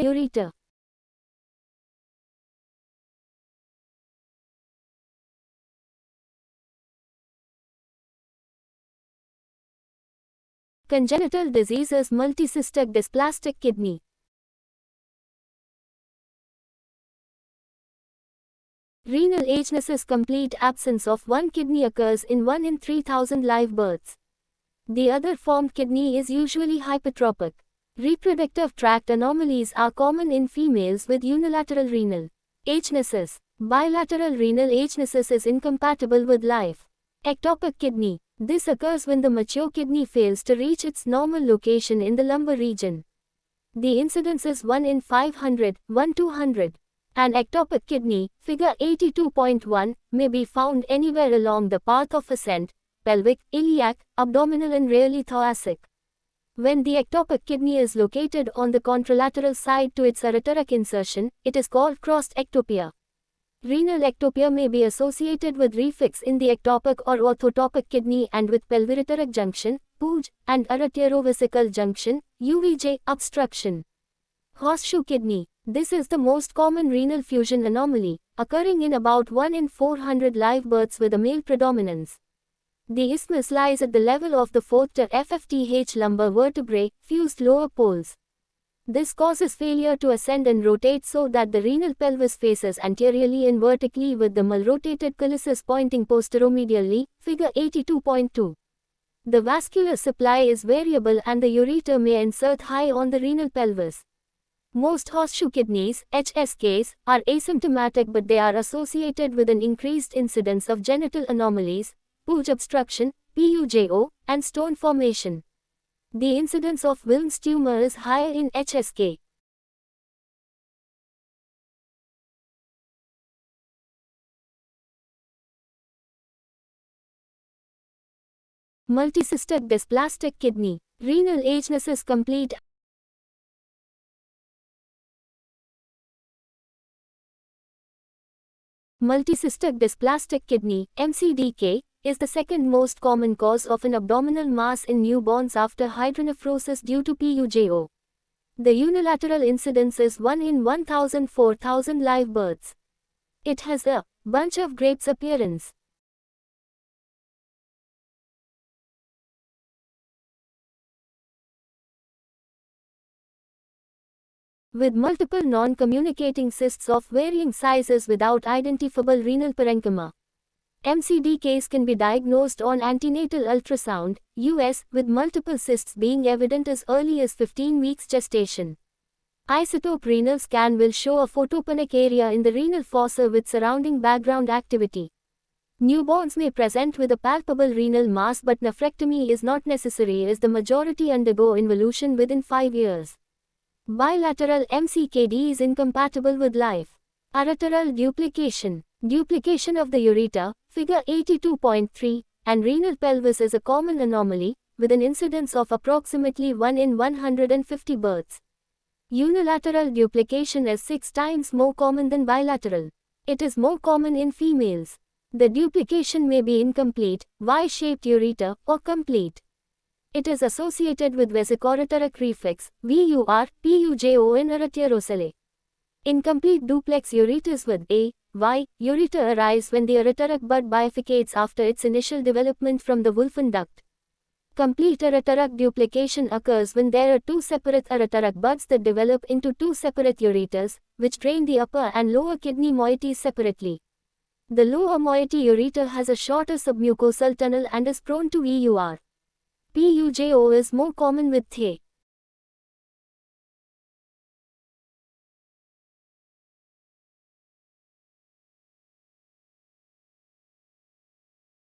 ureter. Congenital disease is multicystic dysplastic kidney. Renal agenesis, complete absence of one kidney, occurs in 1 in 3,000 live births. The other formed kidney is usually hypertrophic. Reproductive tract anomalies are common in females with unilateral renal agenesis. Bilateral renal agenesis is incompatible with life. Ectopic kidney. This occurs when the mature kidney fails to reach its normal location in the lumbar region. The incidence is 1 in 500, 1-200. An ectopic kidney, figure 82.1, may be found anywhere along the path of ascent, pelvic, iliac, abdominal and rarely thoracic. When the ectopic kidney is located on the contralateral side to its ureteric insertion, it is called crossed ectopia. Renal ectopia may be associated with reflux in the ectopic or orthotopic kidney and with pelviureteric junction, PUJ, and ureterovesical junction, UVJ, obstruction. Horseshoe kidney. This is the most common renal fusion anomaly, occurring in about 1 in 400 live births with a male predominance. The isthmus lies at the level of the 4th to FFTH lumbar vertebrae, fused lower poles. This causes failure to ascend and rotate so that the renal pelvis faces anteriorly and vertically with the malrotated calyces pointing posteromedially, figure 82.2. The vascular supply is variable and the ureter may insert high on the renal pelvis. Most horseshoe kidneys, HSKs, are asymptomatic, but they are associated with an increased incidence of genital anomalies, PUJ obstruction, PUJO, and stone formation. The incidence of Wilms tumor is higher in HSK. Multicystic dysplastic kidney. Renal agenesis, complete multicystic dysplastic kidney, MCDK, is the second most common cause of an abdominal mass in newborns after hydronephrosis due to PUJO. The unilateral incidence is 1 in 1,000-4,000 live births. It has a bunch of grapes appearance. With multiple non-communicating cysts of varying sizes without identifiable renal parenchyma. MCDKs can be diagnosed on antenatal ultrasound, US, with multiple cysts being evident as early as 15 weeks gestation. Isotope renal scan will show a photopenic area in the renal fossa with surrounding background activity. Newborns may present with a palpable renal mass, but nephrectomy is not necessary as the majority undergo involution within 5 years. Bilateral MCKD is incompatible with life. Ureteral duplication. Duplication of the ureter, figure 82.3, and renal pelvis is a common anomaly, with an incidence of approximately 1 in 150 births. Unilateral duplication is 6 times more common than bilateral. It is more common in females. The duplication may be incomplete, Y-shaped ureter, or complete. It is associated with vesicoureteric reflux, VUR, PUJO in ureterocele. Incomplete duplex ureters with A, Y, ureter arise when the ureteric bud bifurcates after its initial development from the Wolfram duct. Complete ureteric duplication occurs when there are 2 separate ureteric buds that develop into 2 separate ureters, which drain the upper and lower kidney moieties separately. The lower moiety ureter has a shorter submucosal tunnel and is prone to VUR. PUJO is more common with THE.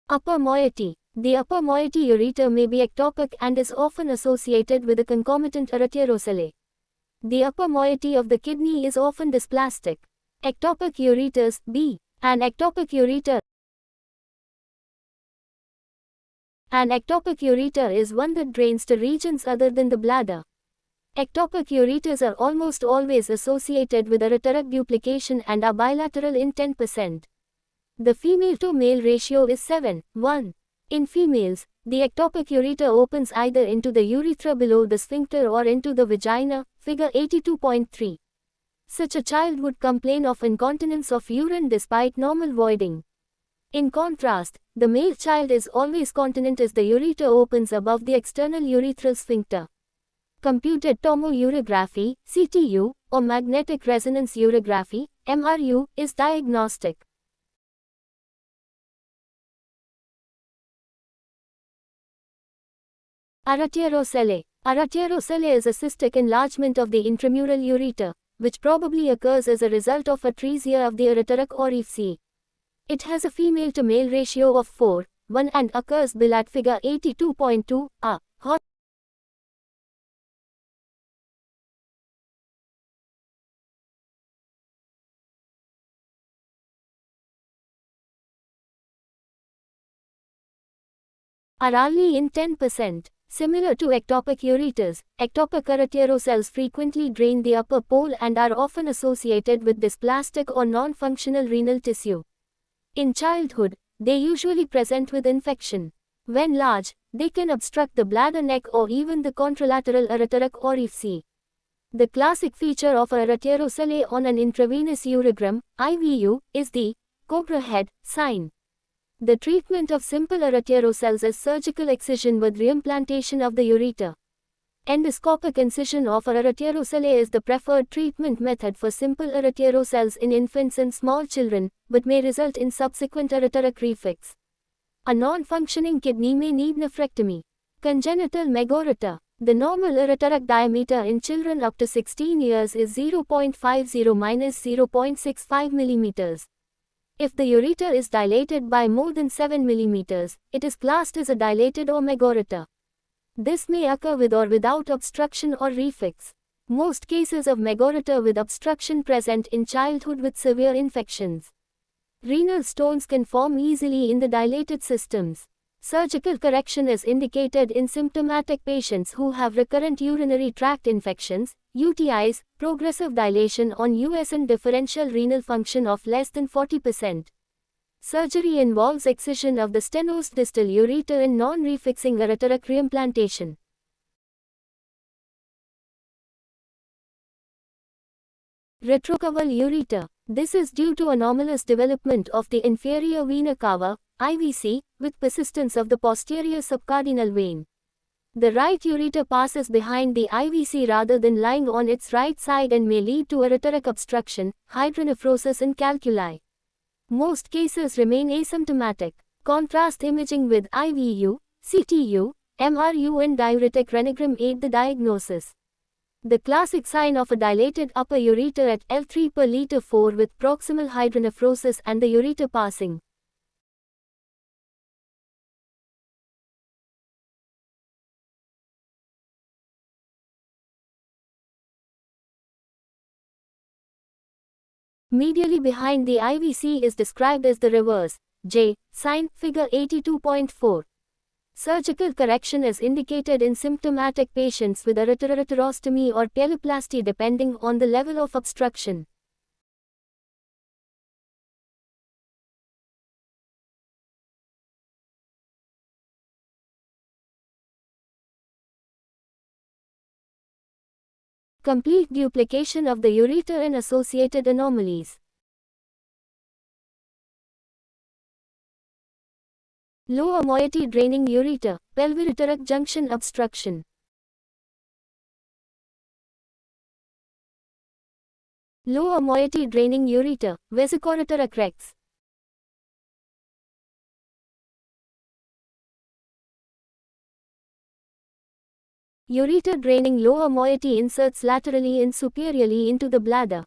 Upper moiety. The upper moiety ureter may be ectopic and is often associated with a concomitant ureterocele. The upper moiety of the kidney is often dysplastic. Ectopic ureters, B. An ectopic ureter. An ectopic ureter is one that drains to regions other than the bladder. Ectopic ureters are almost always associated with ureteric duplication and are bilateral in 10%. The female to male ratio is 7:1. In females, the ectopic ureter opens either into the urethra below the sphincter or into the vagina, figure 82.3. Such a child would complain of incontinence of urine despite normal voiding. In contrast, the male child is always continent as the ureter opens above the external urethral sphincter. Computed tomorurography, CTU, or magnetic resonance urography, MRU, is diagnostic. Arteriocellae. Arteriocellae is a cystic enlargement of the intramural ureter, which probably occurs as a result of atresia of the ureteric orifice. It has a female-to-male ratio of 4:1 and occurs below at figure 82.2. Are only in 10%. Similar to ectopic ureters, ectopic arteriocells frequently drain the upper pole and are often associated with dysplastic or non-functional renal tissue. In childhood, they usually present with infection. When large, they can obstruct the bladder neck or even the contralateral ureteric orifice. The classic feature of arteriocellae on an intravenous urogram, IVU, is the cobra head sign. The treatment of simple arteriocells is surgical excision with reimplantation of the ureter. Endoscopic incision of arteriocellae is the preferred treatment method for simple arteriocells in infants and small children, but may result in subsequent ureteric reflux. A non-functioning kidney may need nephrectomy. Congenital megoureter. The normal ureteric diameter in children up to 16 years is 0.50-0.65 mm. If the ureter is dilated by more than 7 mm, it is classed as a dilated or megoureter. This may occur with or without obstruction or reflux. Most cases of megoureter with obstruction present in childhood with severe infections. Renal stones can form easily in the dilated systems. Surgical correction is indicated in symptomatic patients who have recurrent urinary tract infections, UTIs, progressive dilation on US and differential renal function of less than 40%. Surgery involves excision of the stenosed distal ureter and non-refixing ureteric reimplantation. Retrocaval ureter. This is due to anomalous development of the inferior vena cava, IVC, with persistence of the posterior subcardinal vein. The right ureter passes behind the IVC rather than lying on its right side and may lead to ureteric obstruction, hydronephrosis and calculi. Most cases remain asymptomatic. Contrast imaging with IVU, CTU, MRU and diuretic renogram aid the diagnosis. The classic sign of a dilated upper ureter at L3 per liter 4 with proximal hydronephrosis and the ureter passing. Medially behind the IVC is described as the reverse J sign, figure 82.4. Surgical correction is indicated in symptomatic patients with ureterostomy or pyeloplasty depending on the level of obstruction. Complete duplication of the ureter and associated anomalies. Lower moiety draining ureter, pelviureteric junction obstruction. Lower moiety draining ureter, vesicoureteric rex. Ureter draining lower moiety inserts laterally and superiorly into the bladder.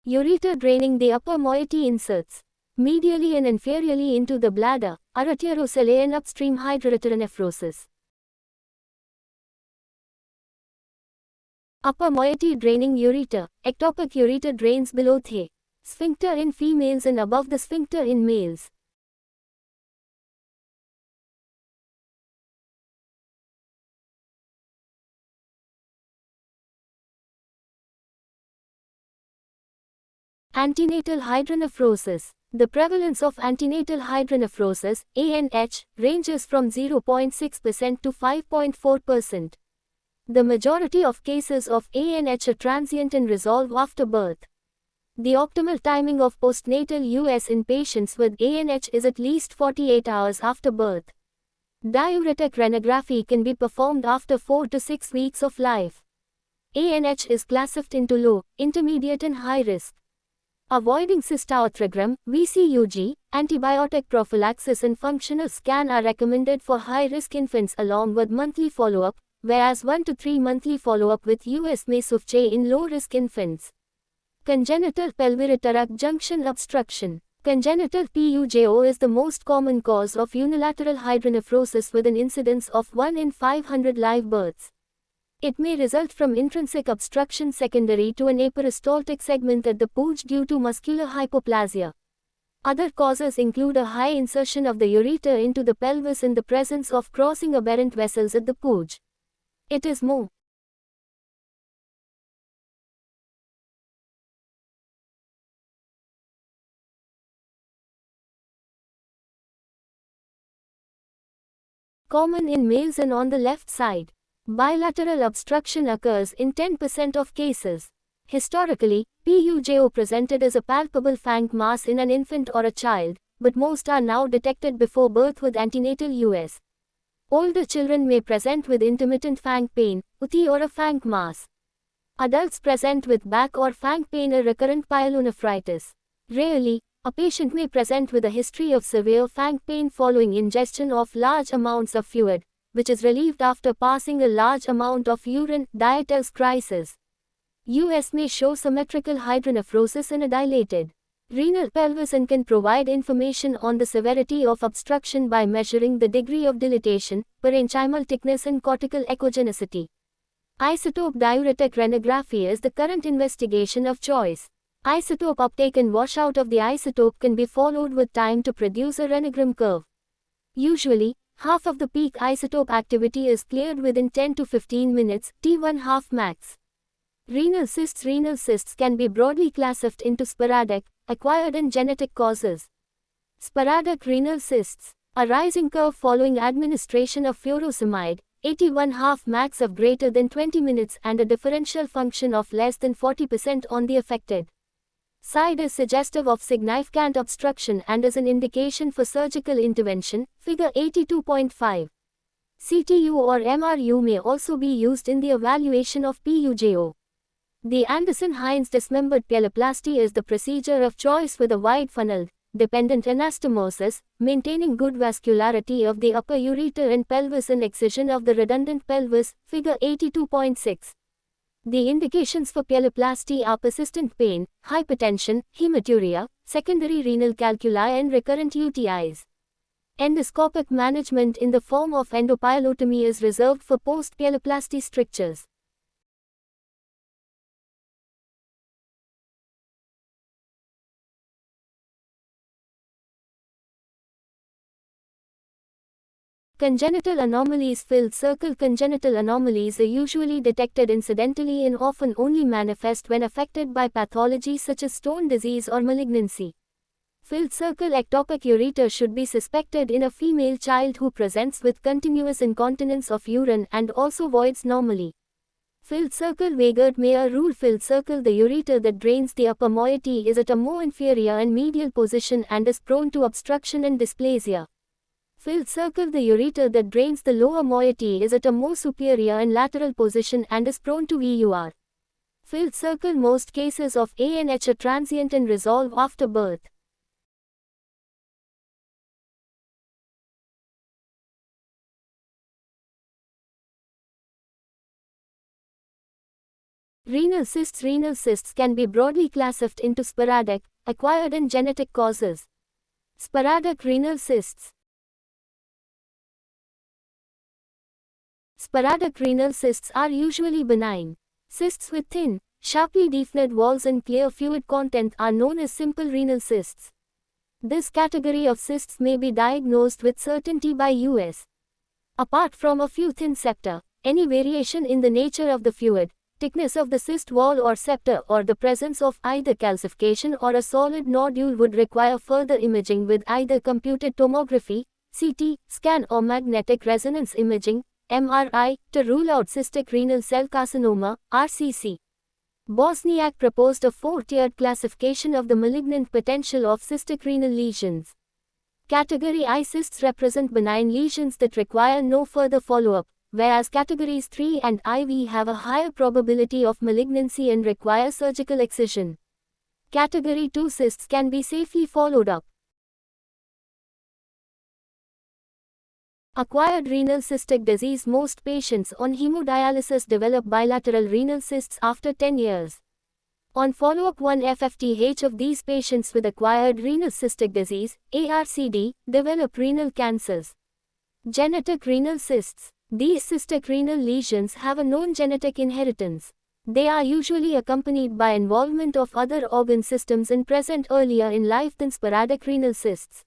Ureter draining the upper moiety inserts medially and inferiorly into the bladder, arteriocellae and upstream hydroureteronephrosis. Upper moiety draining ureter, ectopic ureter drains below the sphincter in females and above the sphincter in males. Antenatal hydronephrosis. The prevalence of antenatal hydronephrosis, ANH, ranges from 0.6% to 5.4%. The majority of cases of ANH are transient and resolve after birth. The optimal timing of postnatal US in patients with ANH is at least 48 hours after birth. Diuretic renography can be performed after 4 to 6 weeks of life. ANH is classified into low, intermediate and high risk. Avoiding cystaarthrogram, VCUG, antibiotic prophylaxis and functional scan are recommended for high-risk infants along with monthly follow-up, whereas 1 to 3 monthly follow-up with US Mesufche in low-risk infants. Congenital pelvic junction obstruction. Congenital PUJO is the most common cause of unilateral hydronephrosis with an incidence of 1 in 500 live births. It may result from intrinsic obstruction secondary to an aperistaltic segment at the pooch due to muscular hypoplasia. Other causes include a high insertion of the ureter into the pelvis in the presence of crossing aberrant vessels at the pooch. It is more common in males and on the left side. Bilateral obstruction occurs in 10% of cases. Historically, PUJO presented as a palpable fang mass in an infant or a child, but most are now detected before birth with antenatal US. Older children may present with intermittent fang pain, UTI or a fang mass. Adults present with back or fang pain or recurrent pyelonephritis. Rarely, a patient may present with a history of severe fang pain following ingestion of large amounts of fluid, which is relieved after passing a large amount of urine, Dietz crisis. US may show symmetrical hydronephrosis in a dilated renal pelvis and can provide information on the severity of obstruction by measuring the degree of dilatation, parenchymal thickness and cortical echogenicity. Isotope diuretic renography is the current investigation of choice. Isotope uptake and washout of the isotope can be followed with time to produce a renogram curve. Usually, half of the peak isotope activity is cleared within 10 to 15 minutes, T1 half max. Renal cysts can be broadly classified into sporadic, acquired and genetic causes. Sporadic renal cysts. A rising curve following administration of furosemide, 81 half max of greater than 20 minutes and a differential function of less than 40% on the affected side is suggestive of significant obstruction and is an indication for surgical intervention, figure 82.5. CTU or MRU may also be used in the evaluation of PUJO. The Anderson-Hines dismembered pyeloplasty is the procedure of choice with a wide funneled, dependent anastomosis, maintaining good vascularity of the upper ureter and pelvis and excision of the redundant pelvis, figure 82.6. The indications for pyeloplasty are persistent pain, hypertension, hematuria, secondary renal calculi and recurrent UTIs. Endoscopic management in the form of endopyelotomy is reserved for post-pyeloplasty strictures. Congenital anomalies. Filled circle congenital anomalies are usually detected incidentally and often only manifest when affected by pathology such as stone disease or malignancy. Filled circle ectopic ureter should be suspected in a female child who presents with continuous incontinence of urine and also voids normally. Filled circle Weigerd Mayer rule. Filled circle the ureter that drains the upper moiety is at a more inferior and medial position and is prone to obstruction and dysplasia. Filled circle the ureter that drains the lower moiety is at a more superior and lateral position and is prone to EUR. Filled circle. Most cases of ANH are transient and resolve after birth. Renal cysts. Renal cysts can be broadly classified into sporadic, acquired and genetic causes. Sporadic renal cysts. Sporadic renal cysts are usually benign. Cysts with thin, sharply defined walls and clear fluid content are known as simple renal cysts. This category of cysts may be diagnosed with certainty by US. Apart from a few thin septa, any variation in the nature of the fluid, thickness of the cyst wall or septa or the presence of either calcification or a solid nodule would require further imaging with either computed tomography, CT, scan or magnetic resonance imaging, MRI, to rule out cystic renal cell carcinoma, RCC. Bosniak proposed a 4-tiered classification of the malignant potential of cystic renal lesions. Category I cysts represent benign lesions that require no further follow-up, whereas categories 3 and IV have a higher probability of malignancy and require surgical excision. Category 2 cysts can be safely followed up. Acquired renal cystic disease. Most patients on hemodialysis develop bilateral renal cysts after 10 years. On follow-up, 1/5 of these patients with acquired renal cystic disease, ARCD, develop renal cancers. Genetic renal cysts. These cystic renal lesions have a known genetic inheritance. They are usually accompanied by involvement of other organ systems and present earlier in life than sporadic renal cysts.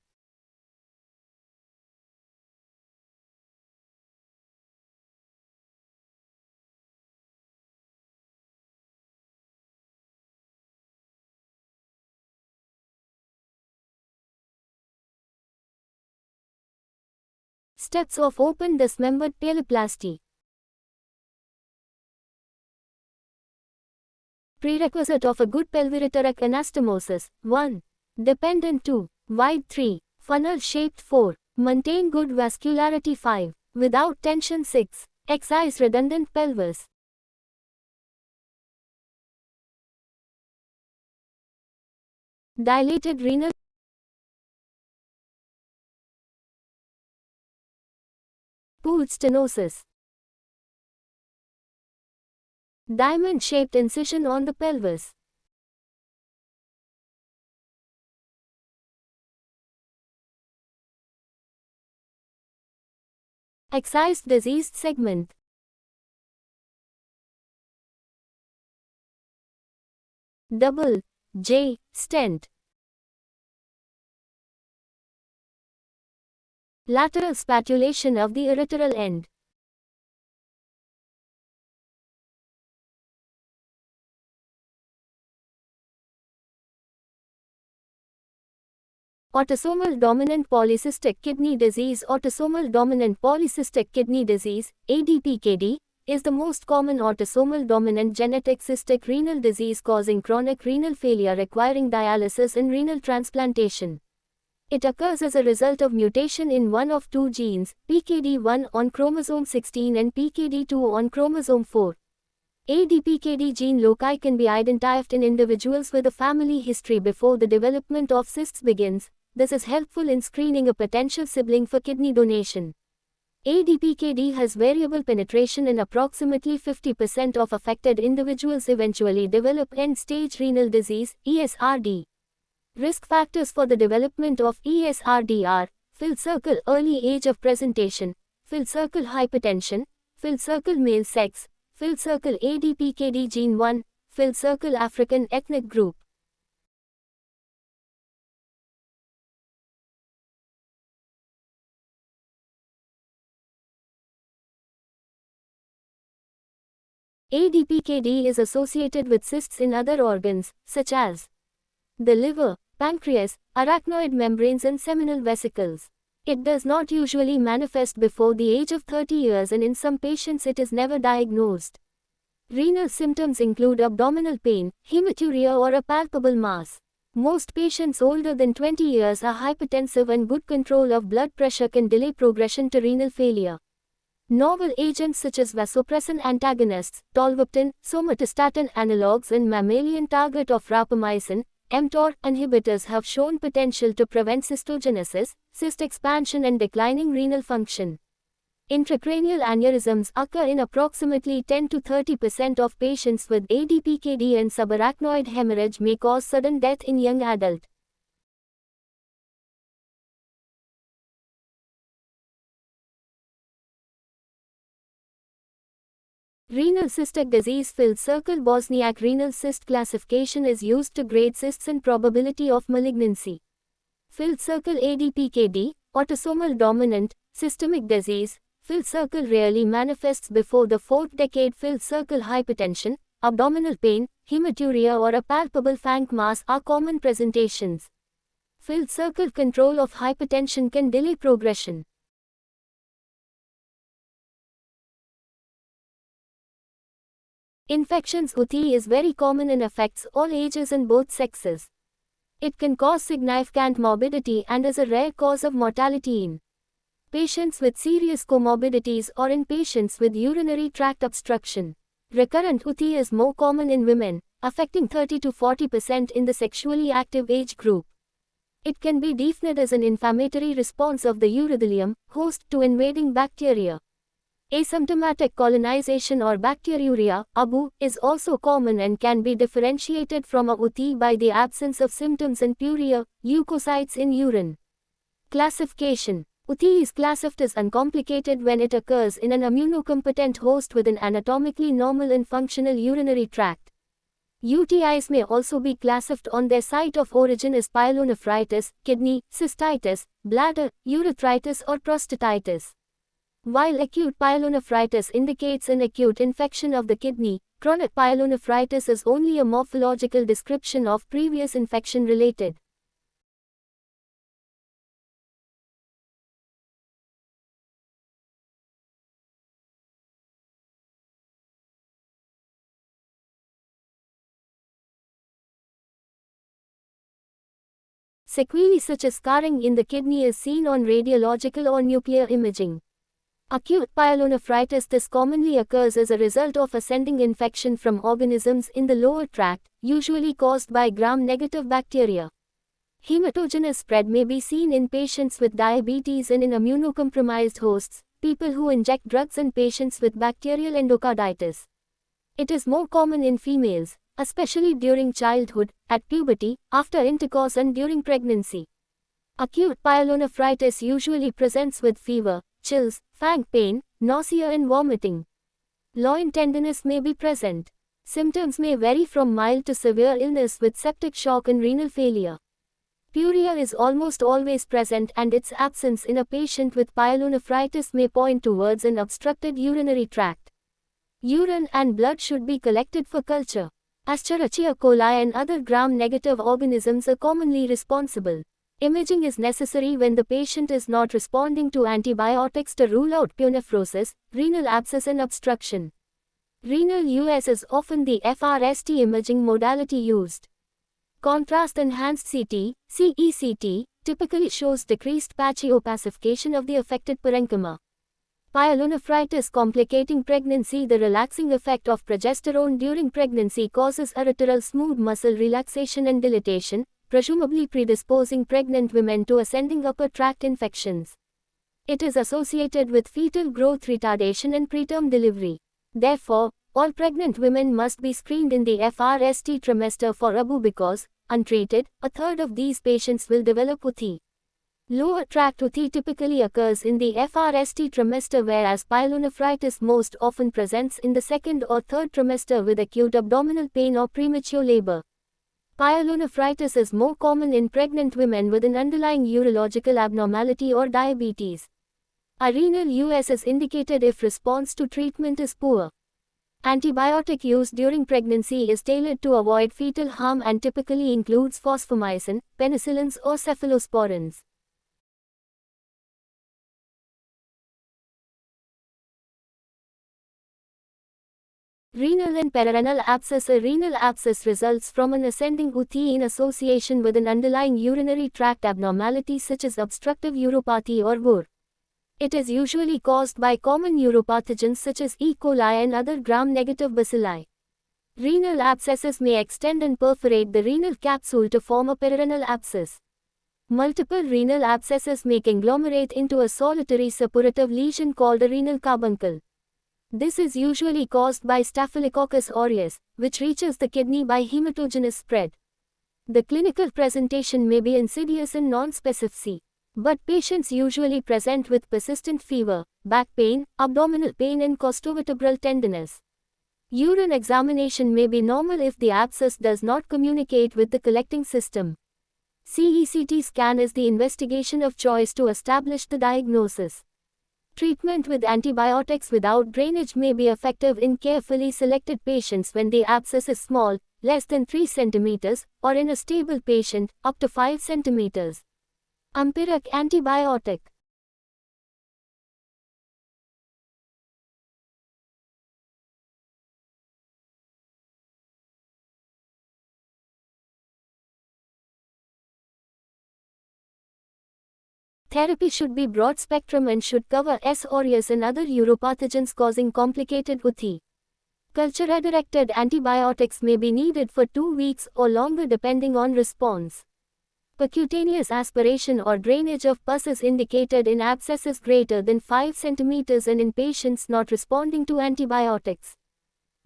Steps of open dismembered pyeloplasty. Prerequisite of a good pelvirectorac anastomosis. 1. Dependent 2. Wide 3. Funnel-shaped 4. Maintain good vascularity 5. Without tension 6. Excise redundant pelvis. Dilated renal pooled stenosis. Diamond-shaped incision on the pelvis. Excised diseased segment. Double J stent. Lateral spatulation of the ureteral end. Autosomal dominant polycystic kidney disease. Autosomal dominant polycystic kidney disease, ADPKD, is the most common autosomal dominant genetic cystic renal disease causing chronic renal failure requiring dialysis and renal transplantation. It occurs as a result of mutation in one of two genes, PKD1 on chromosome 16 and PKD2 on chromosome 4. ADPKD gene loci can be identified in individuals with a family history before the development of cysts begins. This is helpful in screening a potential sibling for kidney donation. ADPKD has variable penetration and approximately 50% of affected individuals eventually develop end-stage renal disease, ESRD. Risk factors for the development of ESRD are filled circle early age of presentation, filled circle hypertension, filled circle male sex, filled circle ADPKD gene 1, filled circle African ethnic group. ADPKD is associated with cysts in other organs, such as the liver, pancreas, arachnoid membranes and seminal vesicles. It does not usually manifest before the age of 30 years and in some patients it is never diagnosed. Renal symptoms include abdominal pain, hematuria or a palpable mass. Most patients older than 20 years are hypertensive and good control of blood pressure can delay progression to renal failure. Novel agents such as vasopressin antagonists, tolvaptan, somatostatin analogues and mammalian target of rapamycin, mTOR inhibitors have shown potential to prevent cystogenesis, cyst expansion and declining renal function. Intracranial aneurysms occur in approximately 10 to 30% of patients with ADPKD and subarachnoid hemorrhage may cause sudden death in young adult. Renal cystic disease filled circle Bosniak renal cyst classification is used to grade cysts and probability of malignancy. Filled circle ADPKD, autosomal dominant, systemic disease. Filled circle rarely manifests before the fourth decade. Filled circle hypertension, abdominal pain, hematuria or a palpable fang mass are common presentations. Filled circle control of hypertension can delay progression. Infections. UTI is very common and affects all ages and both sexes. It can cause significant morbidity and is a rare cause of mortality in patients with serious comorbidities or in patients with urinary tract obstruction. Recurrent UTI is more common in women, affecting 30 to 40% in the sexually active age group. It can be defined as an inflammatory response of the urothelium, host to invading bacteria. Asymptomatic colonization or bacteriuria, ABU, is also common and can be differentiated from a UTI by the absence of symptoms and puria, leukocytes in urine. Classification. UTI is classified as uncomplicated when it occurs in an immunocompetent host with an anatomically normal and functional urinary tract. UTIs may also be classified on their site of origin as pyelonephritis, kidney, cystitis, bladder, urethritis or prostatitis. While acute pyelonephritis indicates an acute infection of the kidney, chronic pyelonephritis is only a morphological description of previous infection related. Sequelae such as scarring in the kidney is seen on radiological or nuclear imaging. Acute pyelonephritis. This commonly occurs as a result of ascending infection from organisms in the lower tract, usually caused by gram-negative bacteria. Hematogenous spread may be seen in patients with diabetes and in immunocompromised hosts, people who inject drugs and patients with bacterial endocarditis. It is more common in females, especially during childhood, at puberty, after intercourse and during pregnancy. Acute pyelonephritis usually presents with fever, chills, fang pain, nausea and vomiting. Loin tenderness may be present. Symptoms may vary from mild to severe illness with septic shock and renal failure. Puria is almost always present and its absence in a patient with pyelonephritis may point towards an obstructed urinary tract. Urine and blood should be collected for culture. Escherichia coli and other gram-negative organisms are commonly responsible. Imaging is necessary when the patient is not responding to antibiotics to rule out pyonephrosis, renal abscess and obstruction. Renal US is often the FRST imaging modality used. Contrast-enhanced CT, CECT, typically shows decreased patchy opacification of the affected parenchyma. Pyelonephritis complicating pregnancy. The relaxing effect of progesterone during pregnancy causes arterial smooth muscle relaxation and dilatation, presumably predisposing pregnant women to ascending upper tract infections. It is associated with fetal growth retardation and preterm delivery. Therefore, all pregnant women must be screened in the FRST trimester for ABU because, untreated, a third of these patients will develop UTI. Lower tract UTI typically occurs in the FRST trimester whereas pyelonephritis most often presents in the second or third trimester with acute abdominal pain or premature labor. Pyelonephritis is more common in pregnant women with an underlying urological abnormality or diabetes. A renal US is indicated if response to treatment is poor. Antibiotic use during pregnancy is tailored to avoid fetal harm and typically includes fosfomycin, penicillins or cephalosporins. Renal and perirenal abscess. A renal abscess results from an ascending UTI in association with an underlying urinary tract abnormality such as obstructive uropathy or WUR. It is usually caused by common uropathogens such as E. coli and other gram-negative bacilli. Renal abscesses may extend and perforate the renal capsule to form a perirenal abscess. Multiple renal abscesses may conglomerate into a solitary suppurative lesion called a renal carbuncle. This is usually caused by Staphylococcus aureus, which reaches the kidney by hematogenous spread. The clinical presentation may be insidious and non-specific, but patients usually present with persistent fever, back pain, abdominal pain and costovertebral tenderness. Urine examination may be normal if the abscess does not communicate with the collecting system. CECT scan is the investigation of choice to establish the diagnosis. Treatment with antibiotics without drainage may be effective in carefully selected patients when the abscess is small, less than 3 cm, or in a stable patient, up to 5 cm. Empiric antibiotic. Therapy should be broad spectrum and should cover S. aureus and other uropathogens causing complicated UTI. Culture-directed antibiotics may be needed for 2 weeks or longer depending on response. Percutaneous aspiration or drainage of pus is indicated in abscesses greater than 5 cm and in patients not responding to antibiotics.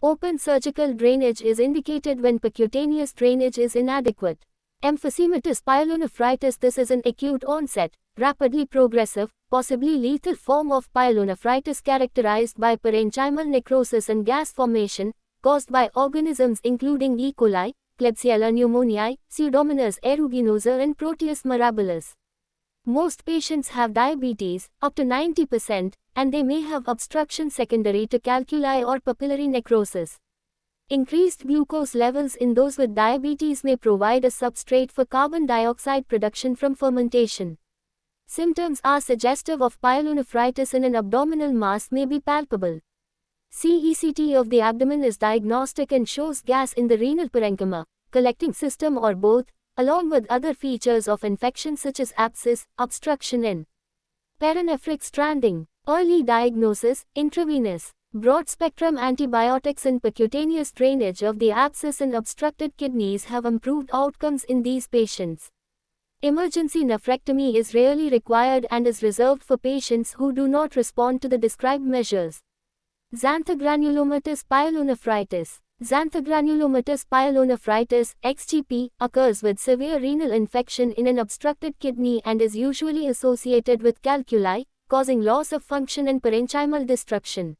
Open surgical drainage is indicated when percutaneous drainage is inadequate. Emphysematous pyelonephritis. This is an acute onset, rapidly progressive, possibly lethal form of pyelonephritis characterized by parenchymal necrosis and gas formation, caused by organisms including E. coli, Klebsiella pneumoniae, Pseudomonas aeruginosa and Proteus mirabilis. Most patients have diabetes, up to 90%, and they may have obstruction secondary to calculi or papillary necrosis. Increased glucose levels in those with diabetes may provide a substrate for carbon dioxide production from fermentation. Symptoms are suggestive of pyelonephritis and an abdominal mass may be palpable. CECT of the abdomen is diagnostic and shows gas in the renal parenchyma, collecting system or both, along with other features of infection such as abscess, obstruction and paranephric stranding. Early diagnosis, intravenous, broad-spectrum antibiotics and percutaneous drainage of the abscess and obstructed kidneys have improved outcomes in these patients. Emergency nephrectomy is rarely required and is reserved for patients who do not respond to the described measures. Xanthogranulomatous pyelonephritis. Xanthogranulomatous pyelonephritis (XGP) occurs with severe renal infection in an obstructed kidney and is usually associated with calculi, causing loss of function and parenchymal destruction.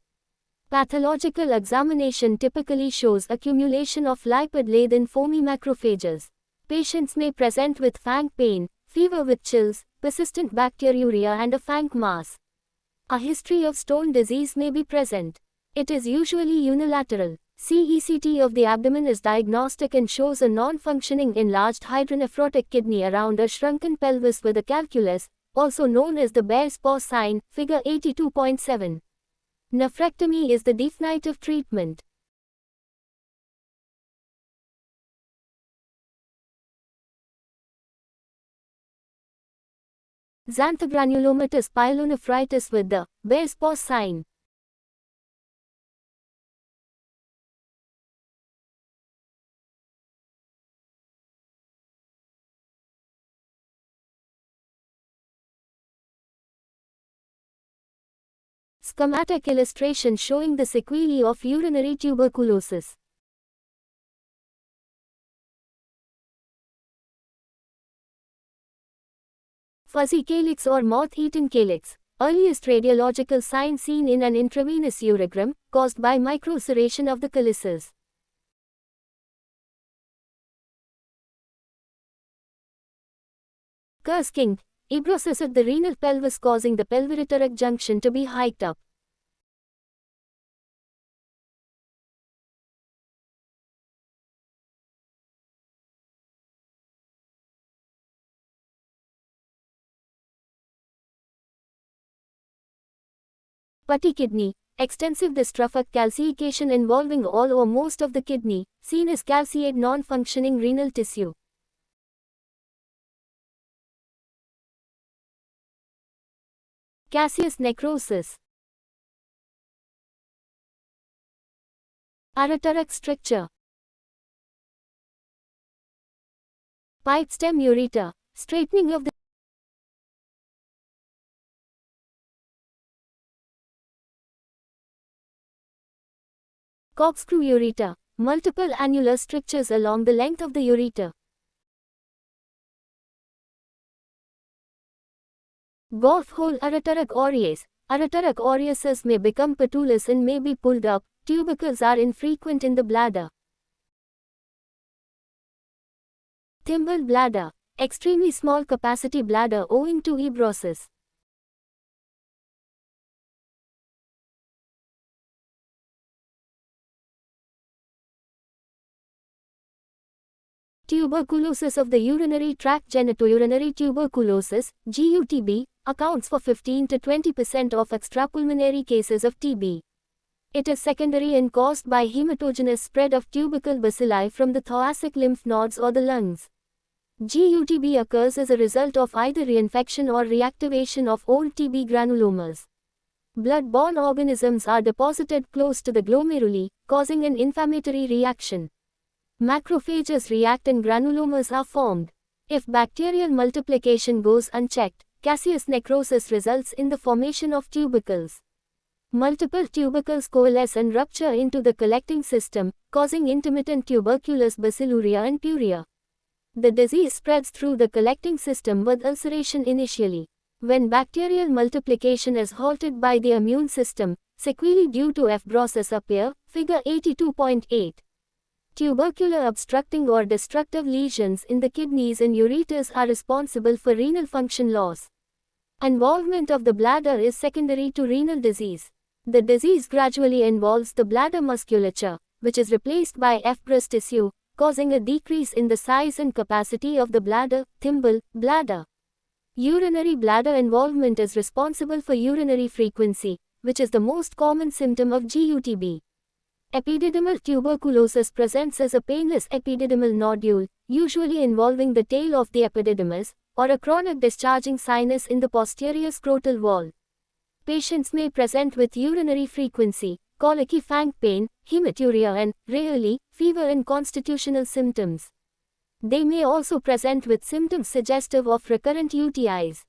Pathological examination typically shows accumulation of lipid-laden foamy macrophages. Patients may present with fang pain, fever with chills, persistent bacteriuria and a fang mass. A history of stone disease may be present. It is usually unilateral. CECT of the abdomen is diagnostic and shows a non-functioning enlarged hydronephrotic kidney around a shrunken pelvis with a calculus, also known as the bear's paw sign, figure 82.7. Nephrectomy is the definitive treatment. Xanthogranulomatous pyelonephritis with the bear's paw sign. Schematic illustration showing the sequelae of urinary tuberculosis. Fuzzy calyx or moth-eaten calyx. Earliest radiological sign seen in an intravenous urogram, caused by microceration of the calyces. Ker's kink. Ebrosis at the renal pelvis causing the pelvireteric junction to be hiked up. Putty kidney. Extensive dystrophic calcification involving all or most of the kidney, seen as calciate non-functioning renal tissue. Caseous necrosis. Arteritic stricture. Pipe stem ureter. Straightening of the corkscrew ureter. Multiple annular strictures along the length of the ureter. Golf hole arteritic aureus. Arteritic aureases may become patulous and may be pulled up. Tubercles are infrequent in the bladder. Thimble bladder. Extremely small capacity bladder owing to ebrosis. Tuberculosis of the urinary tract. Genitourinary tuberculosis, GUTB, accounts for 15 to 20% of extrapulmonary cases of TB. It is secondary and caused by hematogenous spread of tubercle bacilli from the thoracic lymph nodes or the lungs. GUTB occurs as a result of either reinfection or reactivation of old TB granulomas. Blood-borne organisms are deposited close to the glomeruli, causing an inflammatory reaction. Macrophages react and granulomas are formed. If bacterial multiplication goes unchecked, caseous necrosis results in the formation of tubercles. Multiple tubercles coalesce and rupture into the collecting system, causing intermittent tuberculous bacilluria and puria. The disease spreads through the collecting system with ulceration initially. When bacterial multiplication is halted by the immune system, sequelae due to fibrosis appear, figure 82.8. Tubercular obstructing or destructive lesions in the kidneys and ureters are responsible for renal function loss. Involvement of the bladder is secondary to renal disease. The disease gradually involves the bladder musculature, which is replaced by fibrous tissue, causing a decrease in the size and capacity of the bladder, thimble, bladder. Urinary bladder involvement is responsible for urinary frequency, which is the most common symptom of GUTB. Epididymal tuberculosis presents as a painless epididymal nodule, usually involving the tail of the epididymis, or a chronic discharging sinus in the posterior scrotal wall. Patients may present with urinary frequency, colicky fang pain, hematuria and, rarely, fever and constitutional symptoms. They may also present with symptoms suggestive of recurrent UTIs.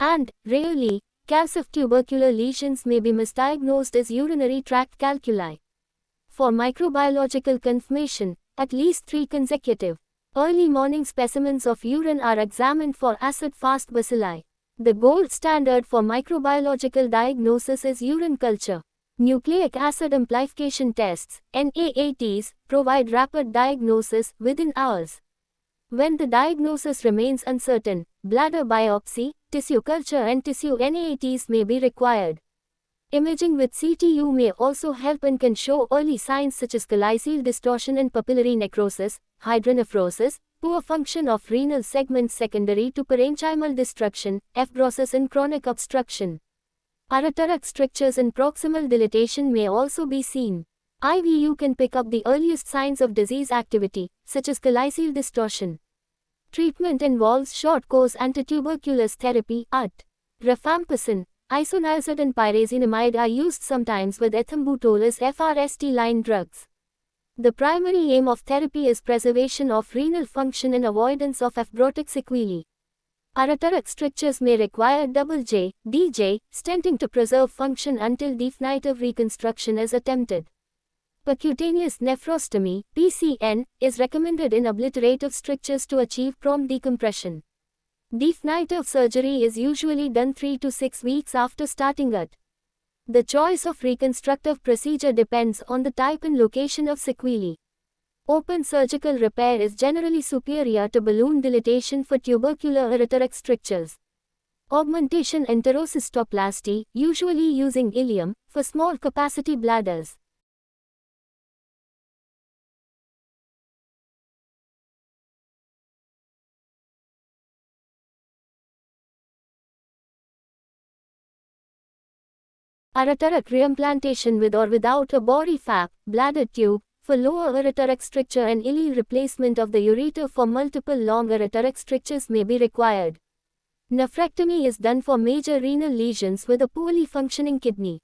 And, rarely, calcific tubercular lesions may be misdiagnosed as urinary tract calculi. For microbiological confirmation, at least 3 consecutive early morning specimens of urine are examined for acid-fast bacilli. The gold standard for microbiological diagnosis is urine culture. Nucleic acid amplification tests, NAATs, provide rapid diagnosis within hours. When the diagnosis remains uncertain, bladder biopsy, tissue culture and tissue NAATs may be required. Imaging with CTU may also help and can show early signs such as chalazial distortion and papillary necrosis, hydronephrosis, poor function of renal segments secondary to parenchymal destruction, fibrosis and chronic obstruction. Arteritic strictures and proximal dilatation may also be seen. IVU can pick up the earliest signs of disease activity, such as chalazial distortion. Treatment involves short-course antituberculous therapy, AT. Rifampicin, isoniazid and pyrazinamide are used sometimes with ethambutol as FRST line drugs. The primary aim of therapy is preservation of renal function and avoidance of fibrotic sequelae. Arteritic strictures may require DJ, stenting to preserve function until definitive reconstruction is attempted. Percutaneous nephrostomy, PCN, is recommended in obliterative strictures to achieve prompt decompression. Definitive surgery is usually done 3 to 6 weeks after starting AT. The choice of reconstructive procedure depends on the type and location of sequelae. Open surgical repair is generally superior to balloon dilatation for tubercular arteritic strictures. Augmentation enterocystoplasty, usually using ileum, for small capacity bladders. Arteritic reimplantation with or without a body FAP, bladder tube, for lower arteritic stricture and ileal replacement of the ureter for multiple long arteritic strictures may be required. Nephrectomy is done for major renal lesions with a poorly functioning kidney.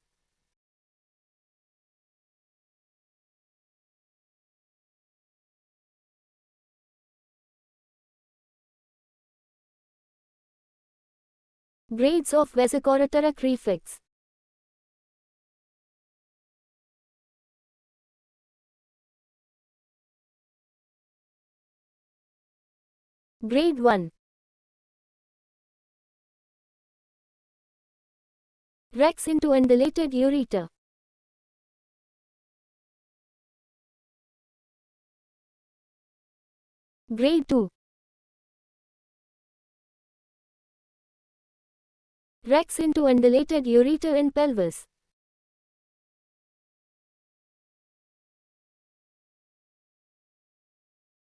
Grades of vesicoarteritic reflux. Grade 1. Rex into undilated ureter. Grade 2. Rex into undulated ureter in pelvis.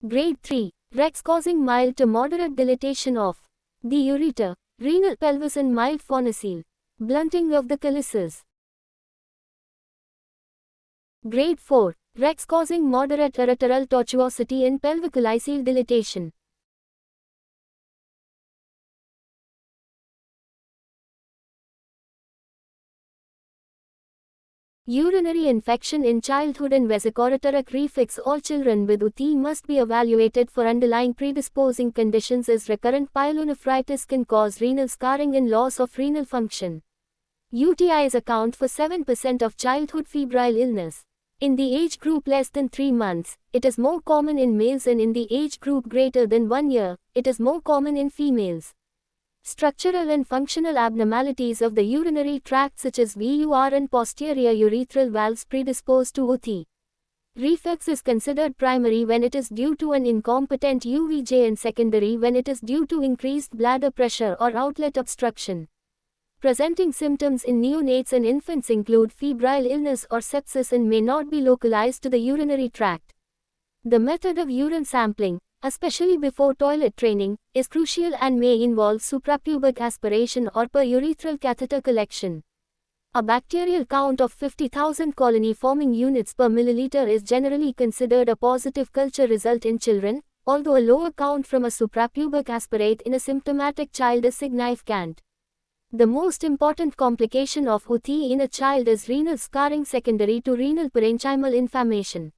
Grade 3. Rex causing mild to moderate dilatation of the ureter, renal pelvis and mild phonosele. Blunting of the calyces. Grade 4. Rex causing moderate ureteral tortuosity in pelvicolyceal dilatation. Urinary infection in childhood and vesicoureteric reflux. All children with UTI must be evaluated for underlying predisposing conditions as recurrent pyelonephritis can cause renal scarring and loss of renal function. UTIs account for 7% of childhood febrile illness. In the age group less than 3 months, it is more common in males, and in the age group greater than 1 year, it is more common in females. Structural and functional abnormalities of the urinary tract such as VUR and posterior urethral valves predispose to UTI. Reflux is considered primary when it is due to an incompetent UVJ and secondary when it is due to increased bladder pressure or outlet obstruction. Presenting symptoms in neonates and infants include febrile illness or sepsis and may not be localized to the urinary tract. The method of urine sampling, especially before toilet training, is crucial and may involve suprapubic aspiration or per urethral catheter collection. A bacterial count of 50,000 colony-forming units per milliliter is generally considered a positive culture result in children, although a lower count from a suprapubic aspirate in a symptomatic child is significant. The most important complication of UTI in a child is renal scarring secondary to renal parenchymal inflammation.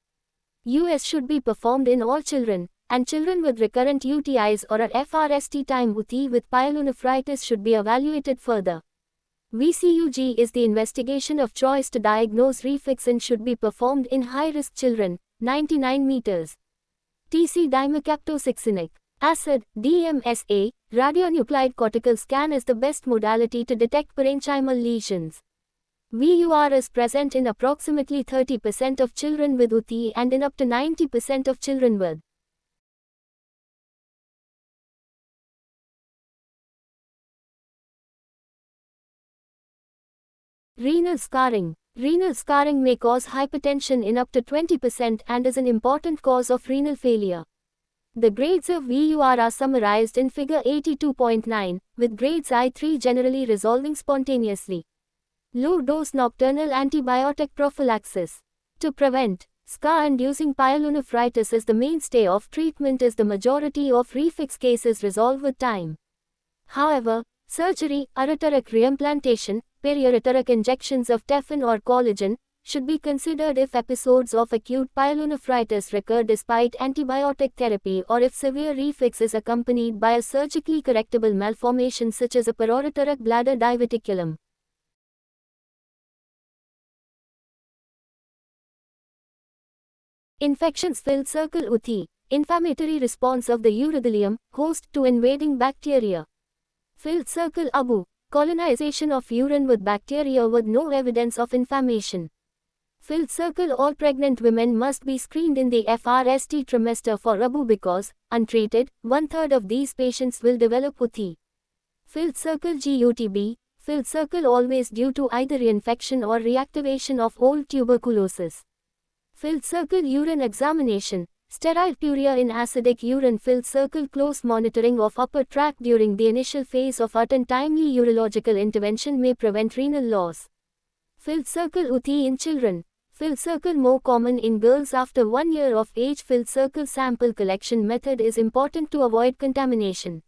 US should be performed in all children, and children with recurrent UTIs or a FRST time UTI with pyelonephritis should be evaluated further. VCUG is the investigation of choice to diagnose reflux and should be performed in high-risk children, 99 meters. TC dimecaptosuccinic acid, DMSA, radionuclide cortical scan is the best modality to detect parenchymal lesions. VUR is present in approximately 30% of children with UTI and in up to 90% of children with renal scarring. Renal scarring may cause hypertension in up to 20% and is an important cause of renal failure. The grades of VUR are summarized in figure 82.9, with grades I3 generally resolving spontaneously. Low-dose nocturnal antibiotic prophylaxis. To prevent scar-inducing pyelonephritis is the mainstay of treatment as the majority of reflux cases resolve with time. However, surgery, ureteric reimplantation, periureteric injections of Teflon or collagen, should be considered if episodes of acute pyelonephritis recur despite antibiotic therapy or if severe reflux is accompanied by a surgically correctable malformation such as a periureteric bladder diverticulum. Infections. Filled circle UTI, inflammatory response of the urothelium, host to invading bacteria. Filled circle ABU, colonization of urine with bacteria with no evidence of inflammation. Filled circle. All pregnant women must be screened in the FRST trimester for ABU because, untreated, 1/3 of these patients will develop UTI. Filled circle GUTB, filled circle always due to either reinfection or reactivation of old tuberculosis. Filled circle urine examination, sterile puria in acidic urine. Filled circle close monitoring of upper tract during the initial phase of UTI and timely urological intervention may prevent renal loss. Filled circle UTI in children. Filled circle more common in girls after 1 year of age. Filled circle sample collection method is important to avoid contamination.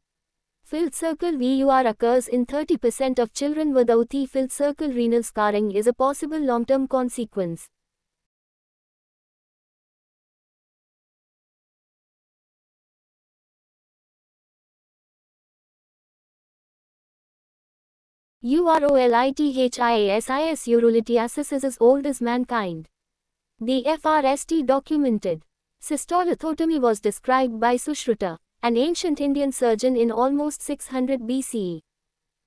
Filled circle VUR occurs in 30% of children with UTI. Filled circle renal scarring is a possible long-term consequence. Urolithiasis. Urolithiasis is as old as mankind. The FRST documented cystolithotomy was described by Sushruta, an ancient Indian surgeon in almost 600 BCE.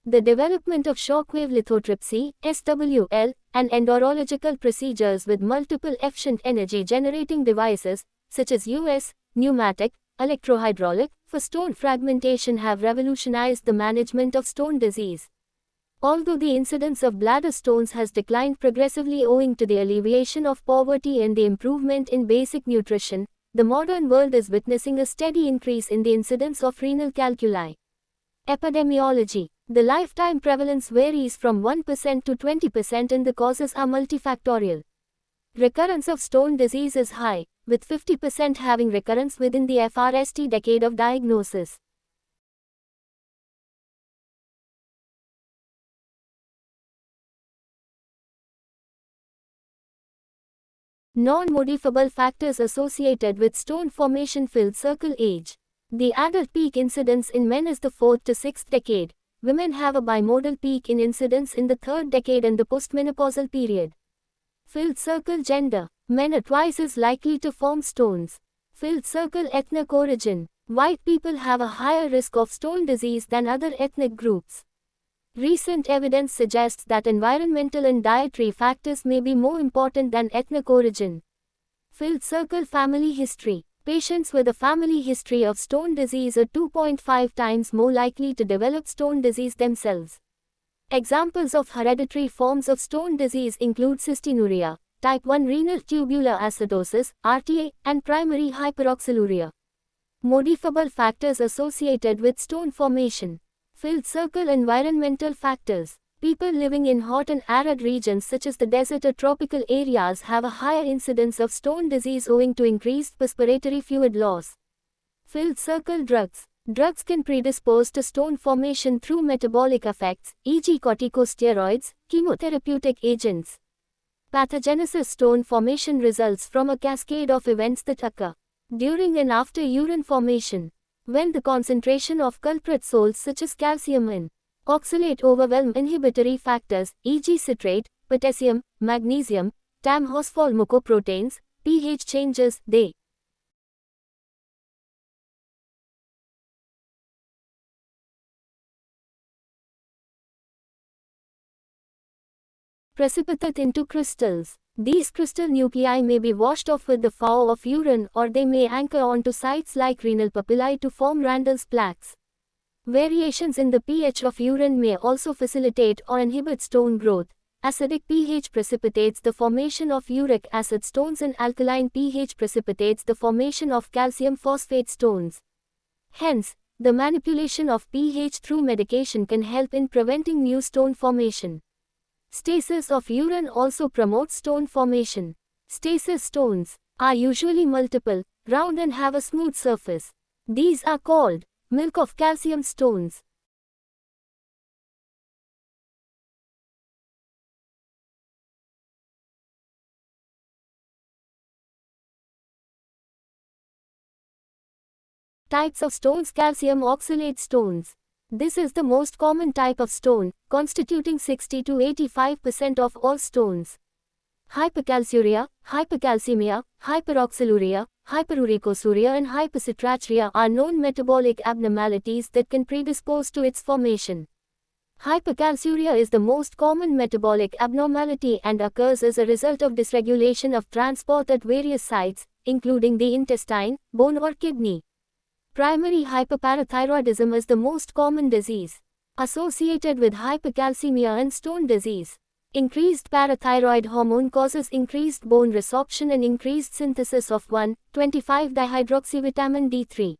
The development of shockwave lithotripsy, SWL, and endurological procedures with multiple efficient energy generating devices, such as US, pneumatic, electrohydraulic, for stone fragmentation have revolutionized the management of stone disease. Although the incidence of bladder stones has declined progressively owing to the alleviation of poverty and the improvement in basic nutrition, the modern world is witnessing a steady increase in the incidence of renal calculi. Epidemiology. The lifetime prevalence varies from 1% to 20% and the causes are multifactorial. Recurrence of stone disease is high, with 50% having recurrence within the first decade of diagnosis. Non-modifiable factors associated with stone formation. Filled circle age. The adult peak incidence in men is the 4th to 6th decade. Women have a bimodal peak in incidence in the 3rd decade and the postmenopausal period. Filled circle gender. Men are twice as likely to form stones. Filled circle ethnic origin. White people have a higher risk of stone disease than other ethnic groups. Recent evidence suggests that environmental and dietary factors may be more important than ethnic origin. Filled circle family history. Patients with a family history of stone disease are 2.5 times more likely to develop stone disease themselves. Examples of hereditary forms of stone disease include cystinuria, type 1 renal tubular acidosis, RTA, and primary hyperoxaluria. Modifiable factors associated with stone formation. Filled circle environmental factors. People living in hot and arid regions such as the desert or tropical areas have a higher incidence of stone disease owing to increased respiratory fluid loss. Filled circle drugs. Drugs can predispose to stone formation through metabolic effects, e.g. corticosteroids, chemotherapeutic agents. Pathogenesis. Stone formation results from a cascade of events that occur during and after urine formation. When the concentration of culprit salts such as calcium and oxalate overwhelm inhibitory factors, e.g. citrate, potassium, magnesium, tam-phospholmucoproteins, pH changes, they precipitate into crystals. These crystal nuclei may be washed off with the flow of urine or they may anchor onto sites like renal papillae to form Randall's plaques. Variations in the pH of urine may also facilitate or inhibit stone growth. Acidic pH precipitates the formation of uric acid stones and alkaline pH precipitates the formation of calcium phosphate stones. Hence, the manipulation of pH through medication can help in preventing new stone formation. Stasis of urine also promotes stone formation. Stasis stones are usually multiple, round and have a smooth surface. These are called milk of calcium stones. Types of stones. Calcium oxalate stones. This is the most common type of stone, constituting 60 to 85% of all stones. Hypercalciuria, hypercalcemia, hyperoxaluria, hyperuricosuria and hypercitraturia are known metabolic abnormalities that can predispose to its formation. Hypercalciuria is the most common metabolic abnormality and occurs as a result of dysregulation of transport at various sites, including the intestine, bone or kidney. Primary hyperparathyroidism is the most common disease associated with hypercalcemia and stone disease. Increased parathyroid hormone causes increased bone resorption and increased synthesis of 1,25-dihydroxyvitamin D3.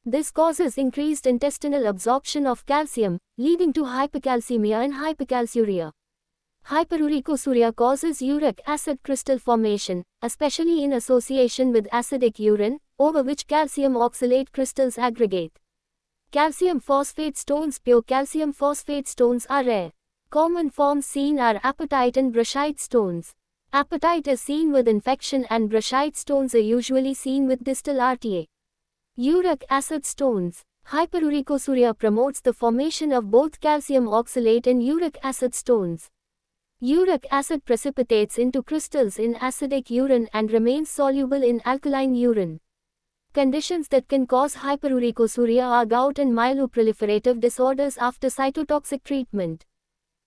This causes increased intestinal absorption of calcium, leading to hypercalcemia and hypercalciuria. Hyperuricosuria causes uric acid crystal formation, especially in association with acidic urine, over which calcium oxalate crystals aggregate. Calcium phosphate stones. Pure calcium phosphate stones are rare. Common forms seen are apatite and brushite stones. Apatite is seen with infection and brushite stones are usually seen with distal RTA. Uric acid stones. Hyperuricosuria promotes the formation of both calcium oxalate and uric acid stones. Uric acid precipitates into crystals in acidic urine and remains soluble in alkaline urine. Conditions that can cause hyperuricosuria are gout and myeloproliferative disorders after cytotoxic treatment.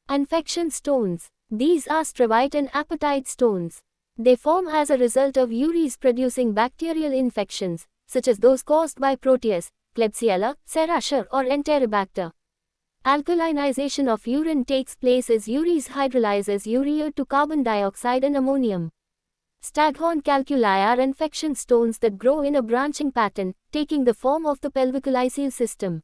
Infection stones. These are strevite and apatite stones. They form as a result of urease-producing bacterial infections, such as those caused by Proteus, Klebsiella, Serratia or Enterobacter. Alkalinization of urine takes place as urease hydrolyzes urea to carbon dioxide and ammonium. Staghorn calculi are infection stones that grow in a branching pattern, taking the form of the pelvicolyceal system.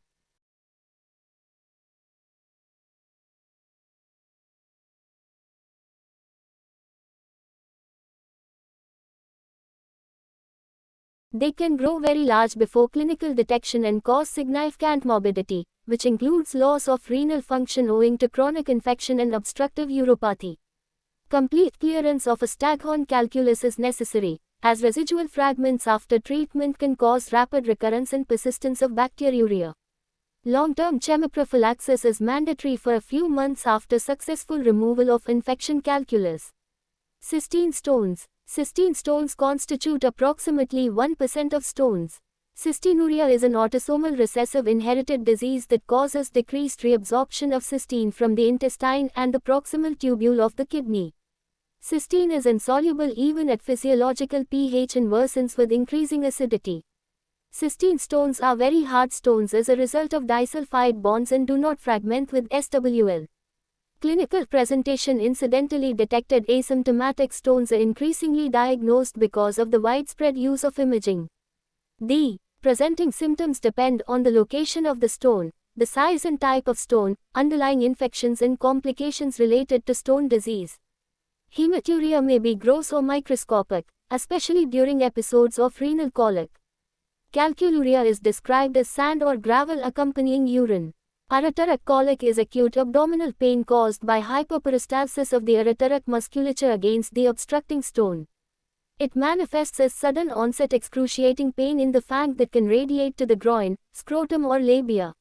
They can grow very large before clinical detection and cause significant morbidity, which includes loss of renal function owing to chronic infection and obstructive uropathy. Complete clearance of a staghorn calculus is necessary, as residual fragments after treatment can cause rapid recurrence and persistence of bacteriuria. Long-term chemoprophylaxis is mandatory for a few months after successful removal of infection calculus. Cystine stones. Cystine stones constitute approximately 1% of stones. Cystinuria is an autosomal recessive inherited disease that causes decreased reabsorption of cystine from the intestine and the proximal tubule of the kidney. Cystine is insoluble even at physiological pH and worsens with increasing acidity. Cystine stones are very hard stones as a result of disulfide bonds and do not fragment with SWL. Clinical presentation. Incidentally detected asymptomatic stones are increasingly diagnosed because of the widespread use of imaging. The presenting symptoms depend on the location of the stone, the size and type of stone, underlying infections and complications related to stone disease. Hematuria may be gross or microscopic, especially during episodes of renal colic. Calculuria is described as sand or gravel accompanying urine. Ureteric colic is acute abdominal pain caused by hyperperistalsis of the ureteric musculature against the obstructing stone. It manifests as sudden onset excruciating pain in the fang that can radiate to the groin, scrotum or labia.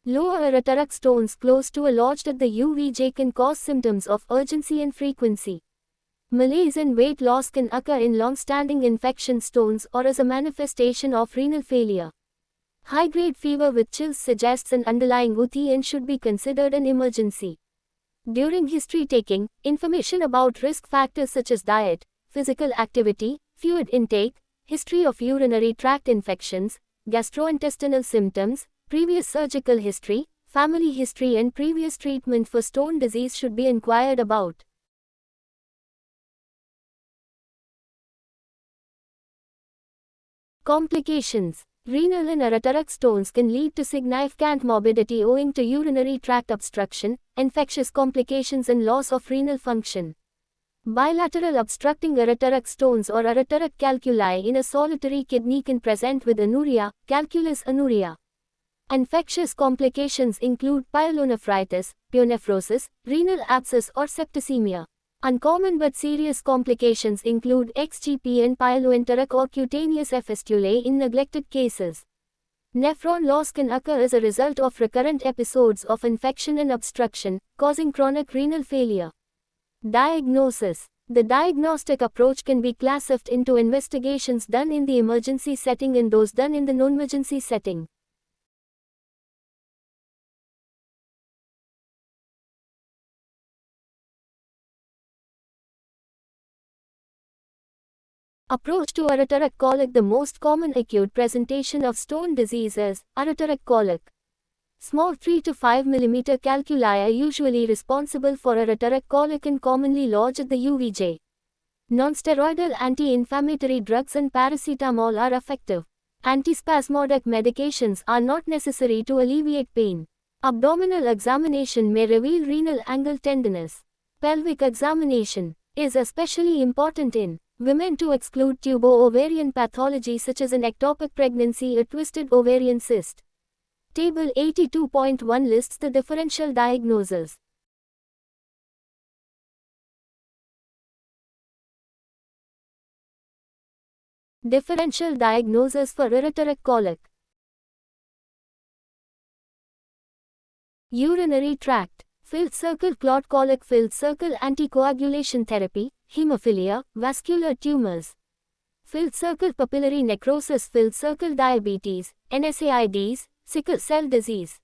Lower ureteric stones close to or lodged at the UVJ can cause symptoms of urgency and frequency. Malaise and weight loss can occur in long-standing infection stones or as a manifestation of renal failure. High-grade fever with chills suggests an underlying UTI and should be considered an emergency. During history taking, information about risk factors such as diet, physical activity, fluid intake, history of urinary tract infections, gastrointestinal symptoms, previous surgical history, family history and previous treatment for stone disease should be inquired about. Complications. Renal and ureteric stones can lead to significant morbidity owing to urinary tract obstruction, infectious complications and loss of renal function. Bilateral obstructing ureteric stones or ureteric calculi in a solitary kidney can present with anuria, calculus anuria. Infectious complications include pyelonephritis, pyonephrosis, renal abscess or septicemia. Uncommon but serious complications include XGP and pyeloenteric or cutaneous fistulae in neglected cases. Nephron loss can occur as a result of recurrent episodes of infection and obstruction, causing chronic renal failure. Diagnosis. The diagnostic approach can be classified into investigations done in the emergency setting and those done in the non-emergency setting. Approach to ureteric colic. The most common acute presentation of stone disease is ureteric colic. Small 3 to 5 mm calculi are usually responsible for ureteric colic and commonly lodge at the UVJ. Non-steroidal anti-inflammatory drugs and paracetamol are effective. Antispasmodic medications are not necessary to alleviate pain. Abdominal examination may reveal renal angle tenderness. Pelvic examination is especially important in women to exclude tubo-ovarian pathology such as an ectopic pregnancy or twisted ovarian cyst. Table 82.1 lists the differential diagnoses. Differential diagnosis for ureteric colic. Urinary tract. Filled circle clot colic. Filled circle anticoagulation therapy, hemophilia, vascular tumors. Filled circle papillary necrosis. Filled circle diabetes, NSAIDs, sickle cell disease.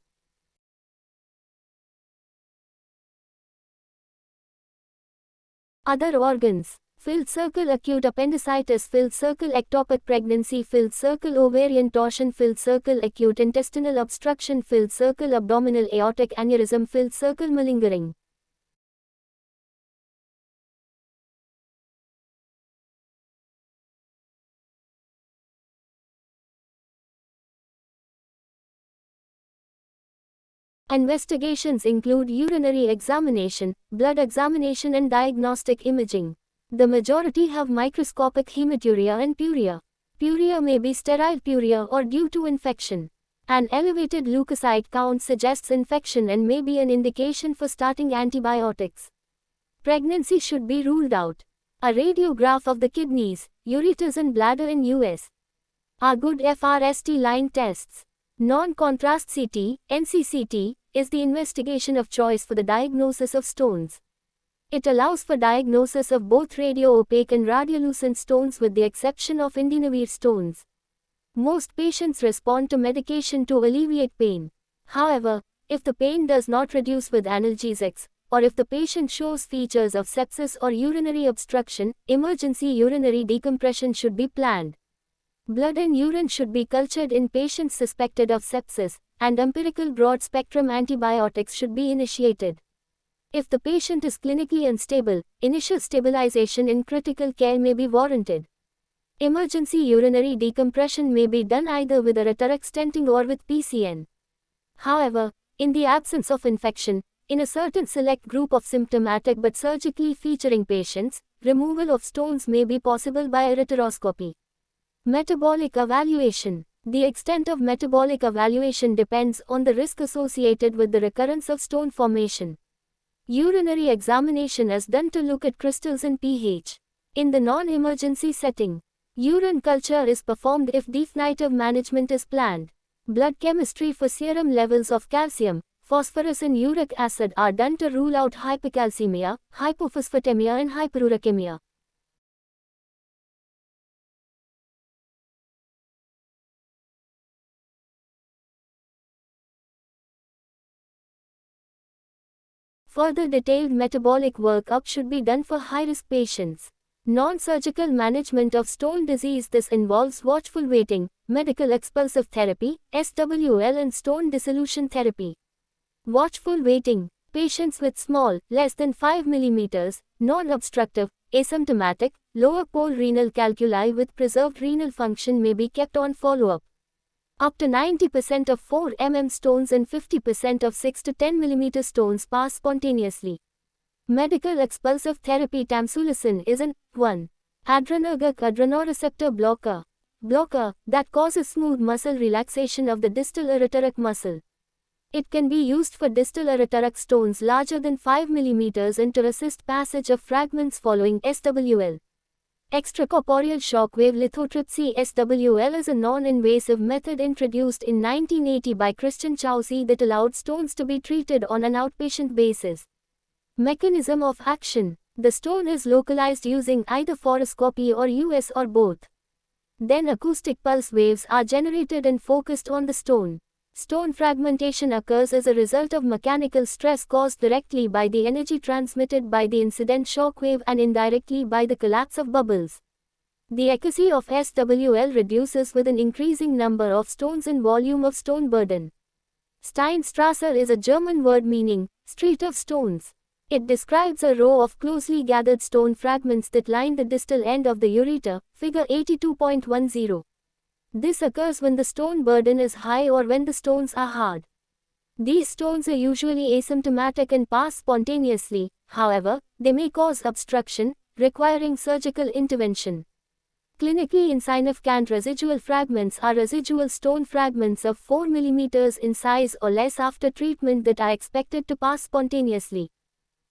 Other organs. filled circle acute appendicitis, filled circle ectopic pregnancy, filled circle ovarian torsion, filled circle acute intestinal obstruction, filled circle abdominal aortic aneurysm, filled circle malingering. Investigations include urinary examination, blood examination and diagnostic imaging. The majority have microscopic hematuria and puria. Puria may be sterile puria or due to infection. An elevated leukocyte count suggests infection and may be an indication for starting antibiotics. Pregnancy should be ruled out. A radiograph of the kidneys, ureters and bladder in US are good FRST line tests. Non-contrast CT, NCCT, is the investigation of choice for the diagnosis of stones. It allows for diagnosis of both radio-opaque and radiolucent stones with the exception of indinavir stones. Most patients respond to medication to alleviate pain. However, if the pain does not reduce with analgesics, or if the patient shows features of sepsis or urinary obstruction, emergency urinary decompression should be planned. Blood and urine should be cultured in patients suspected of sepsis, and empirical broad-spectrum antibiotics should be initiated. If the patient is clinically unstable, initial stabilization in critical care may be warranted. Emergency urinary decompression may be done either with a Retarach stenting or with PCN. However, in the absence of infection, in a certain select group of symptomatic but surgically featuring patients, removal of stones may be possible by ureteroscopy. Metabolic evaluation. The extent of metabolic evaluation depends on the risk associated with the recurrence of stone formation. Urinary examination is done to look at crystals and pH. In the non-emergency setting, urine culture is performed if definitive management is planned. Blood chemistry for serum levels of calcium, phosphorus and uric acid are done to rule out hypercalcemia, hypophosphatemia and hyperuricemia. Further detailed metabolic workup should be done for high-risk patients. Non-surgical management of stone disease. This involves watchful waiting, medical expulsive therapy, SWL and stone dissolution therapy. Watchful waiting. Patients with small, less than 5 mm, non-obstructive, asymptomatic, lower pole renal calculi with preserved renal function may be kept on follow-up. Up to 90% of 4 mm stones and 50% of 6 to 10 mm stones pass spontaneously. Medical expulsive therapy. Tamsulosin is an 1. Adrenergic adrenoreceptor blocker that causes smooth muscle relaxation of the distal ureteric muscle. It can be used for distal ureteric stones larger than 5 mm and to assist passage of fragments following SWL. Extracorporeal shockwave lithotripsy. SWL is a non-invasive method introduced in 1980 by Christian Chauci that allowed stones to be treated on an outpatient basis. Mechanism of action. The stone is localized using either fluoroscopy or US or both. Then acoustic pulse waves are generated and focused on the stone. Stone fragmentation occurs as a result of mechanical stress caused directly by the energy transmitted by the incident shock wave and indirectly by the collapse of bubbles. The accuracy of SWL reduces with an increasing number of stones and volume of stone burden. Steinstrasse is a German word meaning street of stones. It describes a row of closely gathered stone fragments that line the distal end of the ureter, figure 82.10. This occurs when the stone burden is high or when the stones are hard. These stones are usually asymptomatic and pass spontaneously, however, they may cause obstruction, requiring surgical intervention. Clinically insignificant residual fragments are residual stone fragments of 4 mm in size or less after treatment that are expected to pass spontaneously.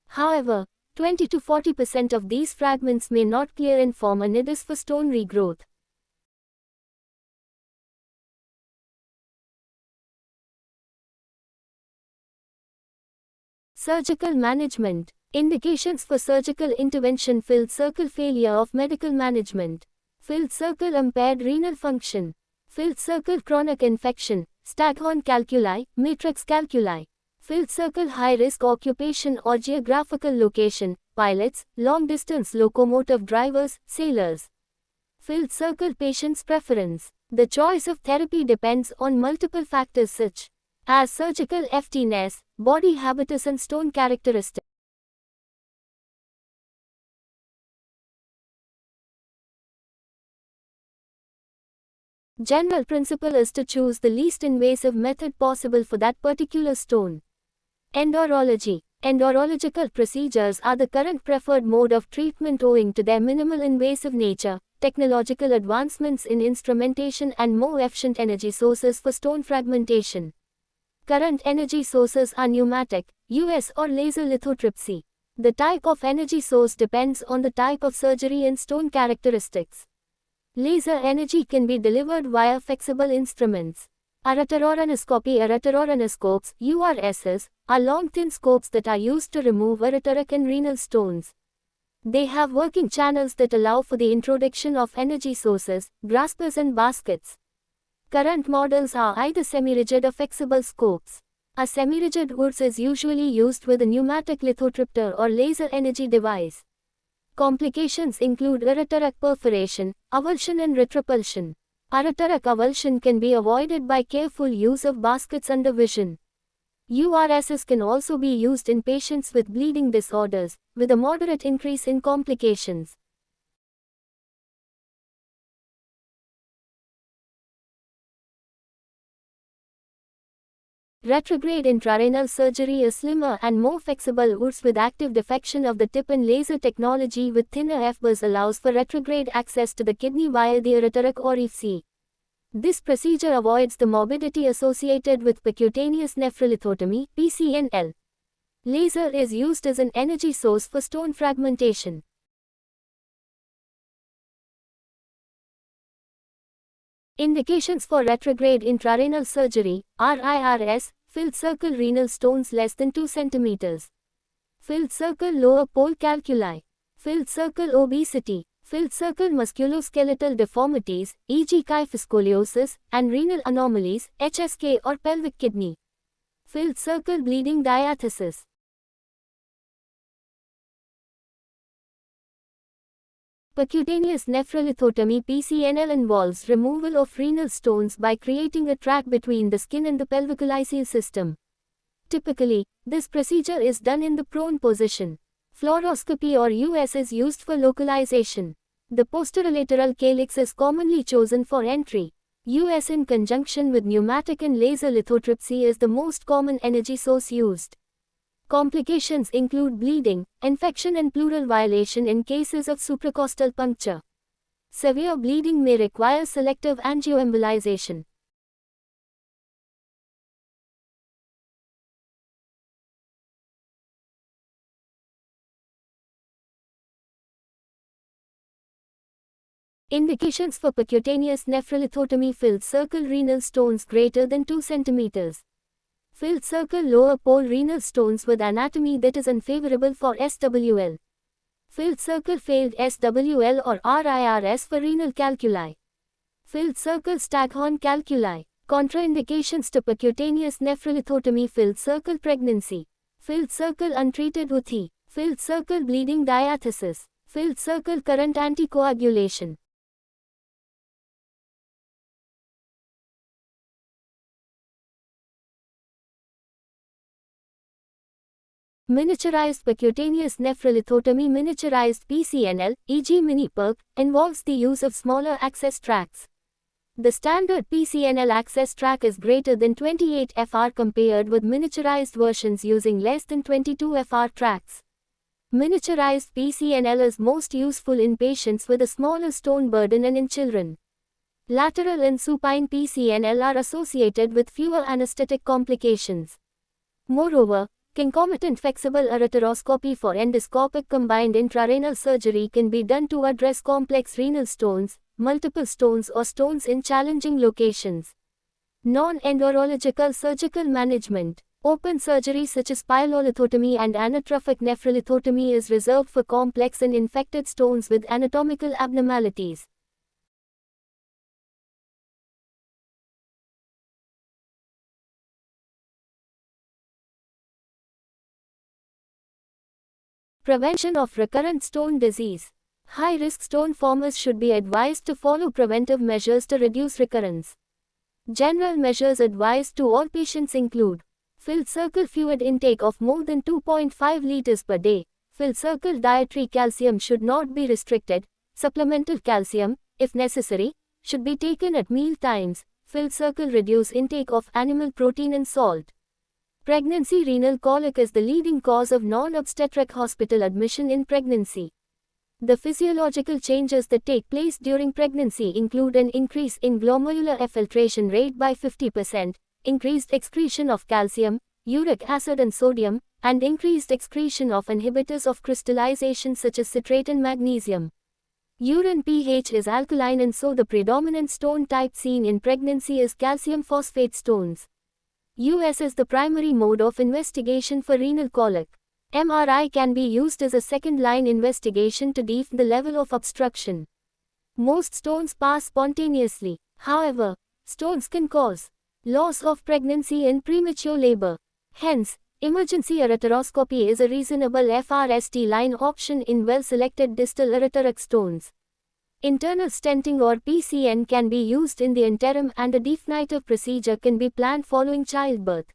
However, 20 to 40% of these fragments may not clear and form a nidus for stone regrowth. Surgical management. Indications for surgical intervention. Filled circle failure of medical management. Filled circle impaired renal function. Filled circle chronic infection, Staghorn calculi, matrix calculi. Filled circle high-risk occupation or geographical location, pilots, long-distance locomotive drivers, sailors. Filled circle patient's preference. The choice of therapy depends on multiple factors such as surgical FTness, body habitus and stone characteristics. General principle is to choose the least invasive method possible for that particular stone. Endourology. Endourological procedures are the current preferred mode of treatment owing to their minimal invasive nature, technological advancements in instrumentation and more efficient energy sources for stone fragmentation. Current energy sources are pneumatic, US or laser lithotripsy. The type of energy source depends on the type of surgery and stone characteristics. Laser energy can be delivered via flexible instruments. Ureteroronoscopes, URSs, are long thin scopes that are used to remove ureteric and renal stones. They have working channels that allow for the introduction of energy sources, graspers and baskets. Current models are either semi-rigid or flexible scopes. A semi-rigid URS is usually used with a pneumatic lithotripter or laser energy device. Complications include ureteric perforation, avulsion and retropulsion. Ureteric avulsion can be avoided by careful use of baskets under vision. URSs can also be used in patients with bleeding disorders, with a moderate increase in complications. Retrograde intrarenal surgery is slimmer and more flexible URS with active defection of the tip, and laser technology with thinner FBUS allows for retrograde access to the kidney via the ureteric orifice. This procedure avoids the morbidity associated with percutaneous nephrolithotomy (PCNL). Laser is used as an energy source for stone fragmentation. Indications for retrograde intrarenal surgery, RIRS, filled circle renal stones less than 2 cm. Filled circle lower pole calculi. Filled circle obesity. Filled circle musculoskeletal deformities, e.g. kyphoscoliosis, and renal anomalies, HSK or pelvic kidney. Filled circle bleeding diathesis. Percutaneous nephrolithotomy (PCNL) involves removal of renal stones by creating a track between the skin and the pelvicolyceal system. Typically, this procedure is done in the prone position. Fluoroscopy or US is used for localization. The posterolateral calyx is commonly chosen for entry. US in conjunction with pneumatic and laser lithotripsy is the most common energy source used. Complications include bleeding, infection and pleural violation in cases of supracostal puncture. Severe bleeding may require selective angioembolization. Indications for percutaneous nephrolithotomy: filled circle renal stones greater than 2 cm. Filled circle lower pole renal stones with anatomy that is unfavorable for SWL. Filled circle failed SWL or RIRS for renal calculi. Filled circle staghorn calculi. Contraindications to percutaneous nephrolithotomy: filled circle pregnancy. Filled circle untreated UTI. Filled circle bleeding diathesis. Filled circle current anticoagulation. Miniaturized percutaneous nephrolithotomy. Miniaturized PCNL, e.g. mini-perc, involves the use of smaller access tracts. The standard PCNL access tract is greater than 28 FR compared with miniaturized versions using less than 22 FR tracts. Miniaturized PCNL is most useful in patients with a smaller stone burden and in children. Lateral and supine PCNL are associated with fewer anesthetic complications. Moreover, concomitant flexible ureteroscopy for endoscopic combined intrarenal surgery can be done to address complex renal stones, multiple stones or stones in challenging locations. Non-endourological surgical management. Open surgery such as pyelolithotomy and anatrophic nephrolithotomy is reserved for complex and infected stones with anatomical abnormalities. Prevention of recurrent stone disease. High-risk stone formers should be advised to follow preventive measures to reduce recurrence. General measures advised to all patients include filled circle fluid intake of more than 2.5 liters per day. Filled circle dietary calcium should not be restricted. Supplemental calcium, if necessary, should be taken at meal times. Filled circle reduce intake of animal protein and salt. Pregnancy. Renal colic is the leading cause of non-obstetric hospital admission in pregnancy. The physiological changes that take place during pregnancy include an increase in glomerular effiltration rate by 50%, increased excretion of calcium, uric acid and sodium, and increased excretion of inhibitors of crystallization such as citrate and magnesium. Urine pH is alkaline, and so the predominant stone type seen in pregnancy is calcium phosphate stones. US is the primary mode of investigation for renal colic. MRI can be used as a second-line investigation to define the level of obstruction. Most stones pass spontaneously. However, stones can cause loss of pregnancy and premature labor. Hence, emergency ureteroscopy is a reasonable FRST line option in well-selected distal ureteric stones. Internal stenting or PCN can be used in the interim, and a definitive procedure can be planned following childbirth.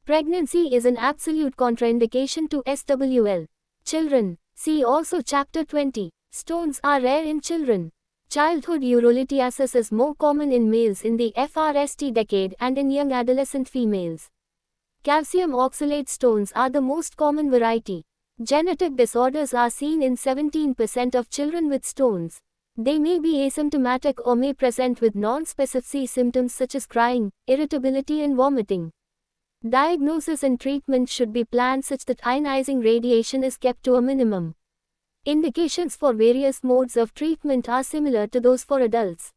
Pregnancy is an absolute contraindication to SWL. Children. See also Chapter 20. Stones are rare in children. Childhood urolithiasis is more common in males in the FRST decade and in young adolescent females. Calcium oxalate stones are the most common variety. Genetic disorders are seen in 17% of children with stones. They may be asymptomatic or may present with non-specific symptoms such as crying, irritability and vomiting. Diagnosis and treatment should be planned such that ionizing radiation is kept to a minimum. Indications for various modes of treatment are similar to those for adults.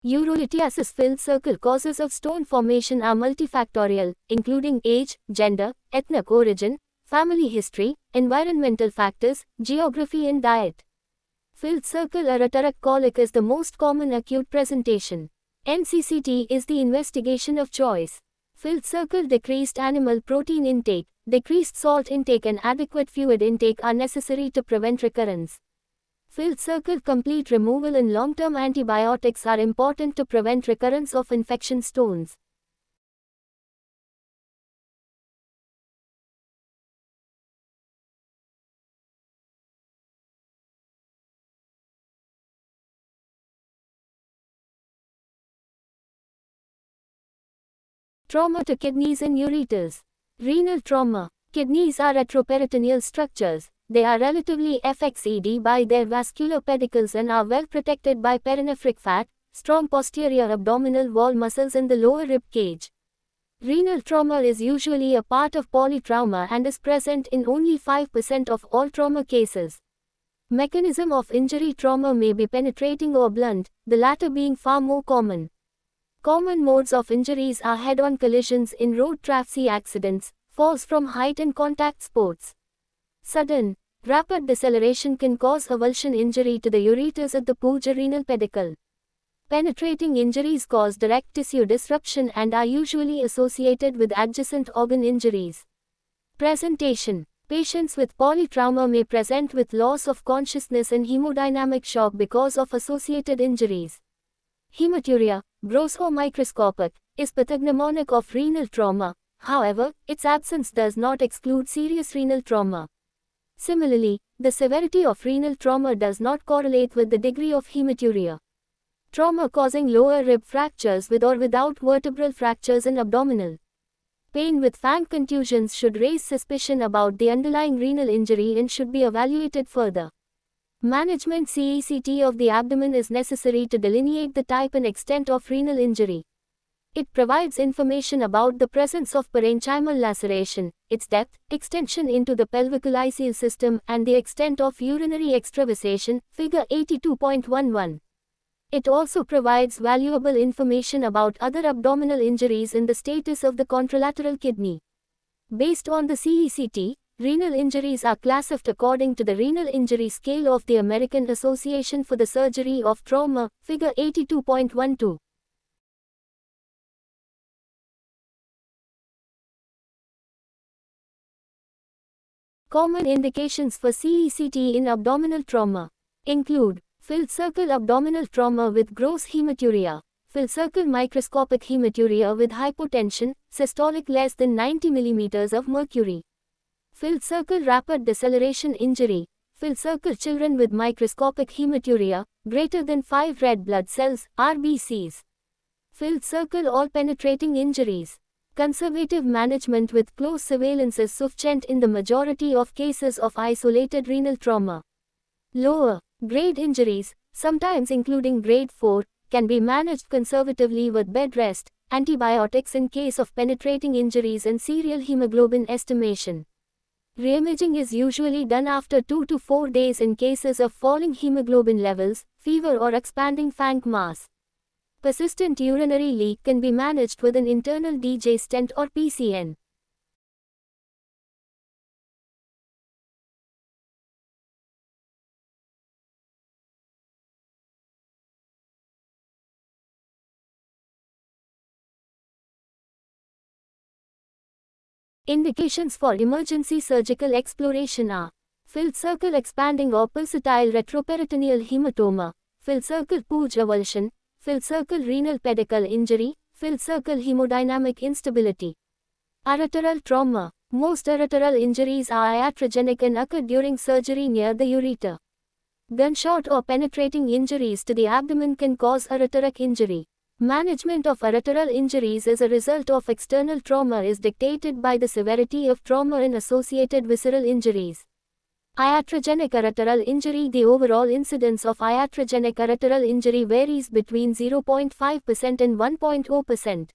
Urolithiasis. Filled circle causes of stone formation are multifactorial, including age, gender, ethnic origin, family history, environmental factors, geography and diet. Filled circle ureteric colic is the most common acute presentation. NCCT is the investigation of choice. Filled circle. Decreased animal protein intake, decreased salt intake and adequate fluid intake are necessary to prevent recurrence. Filled circle. Complete removal and long-term antibiotics are important to prevent recurrence of infection stones. Trauma to kidneys and ureters. Renal trauma. Kidneys are retroperitoneal structures. They are relatively FXED by their vascular pedicles and are well protected by perinephric fat, strong posterior abdominal wall muscles in the lower rib cage. Renal trauma is usually a part of polytrauma and is present in only 5% of all trauma cases. Mechanism of injury. Trauma may be penetrating or blunt, the latter being far more common. Common modes of injuries are head-on collisions in road traffic accidents, falls from height and contact sports. Sudden, rapid deceleration can cause avulsion injury to the ureters at the puja renal pedicle. Penetrating injuries cause direct tissue disruption and are usually associated with adjacent organ injuries. Presentation. Patients with polytrauma may present with loss of consciousness and hemodynamic shock because of associated injuries. Hematuria, gross or microscopic, is pathognomonic of renal trauma. However, its absence does not exclude serious renal trauma. Similarly, the severity of renal trauma does not correlate with the degree of hematuria. Trauma causing lower rib fractures with or without vertebral fractures and abdominal pain with fang contusions should raise suspicion about the underlying renal injury and should be evaluated further. Management. CECT of the abdomen is necessary to delineate the type and extent of renal injury. It provides information about the presence of parenchymal laceration, its depth, extension into the pelvicoileal system, and the extent of urinary extravasation, figure 82.11. It also provides valuable information about other abdominal injuries and the status of the contralateral kidney. Based on the CECT, renal injuries are classified according to the Renal Injury Scale of the American Association for the Surgery of Trauma, figure 82.12. Common indications for CECT in abdominal trauma include filled circle abdominal trauma with gross hematuria, filled circle microscopic hematuria with hypotension, systolic less than 90 mm of mercury, filled circle rapid deceleration injury, filled circle children with microscopic hematuria, greater than 5 red blood cells, RBCs, filled circle all-penetrating injuries. Conservative management with close surveillance is sufficient in the majority of cases of isolated renal trauma. Lower grade injuries, sometimes including grade 4, can be managed conservatively with bed rest, antibiotics in case of penetrating injuries and serial hemoglobin estimation. Reimaging is usually done after 2 to 4 days in cases of falling hemoglobin levels, fever or expanding Fanck mass. Persistent urinary leak can be managed with an internal DJ stent or PCN. Indications for emergency surgical exploration are filled circle expanding or pulsatile retroperitoneal hematoma, filled circle Puig avulsion, filled circle renal pedicle injury, filled circle hemodynamic instability. Ureteral trauma. Most ureteral injuries are iatrogenic and occur during surgery near the ureter. Gunshot or penetrating injuries to the abdomen can cause ureteric injury. Management of ureteral injuries as a result of external trauma is dictated by the severity of trauma and associated visceral injuries. Iatrogenic ureteral injury. The overall incidence of iatrogenic ureteral injury varies between 0.5% and 1.0%.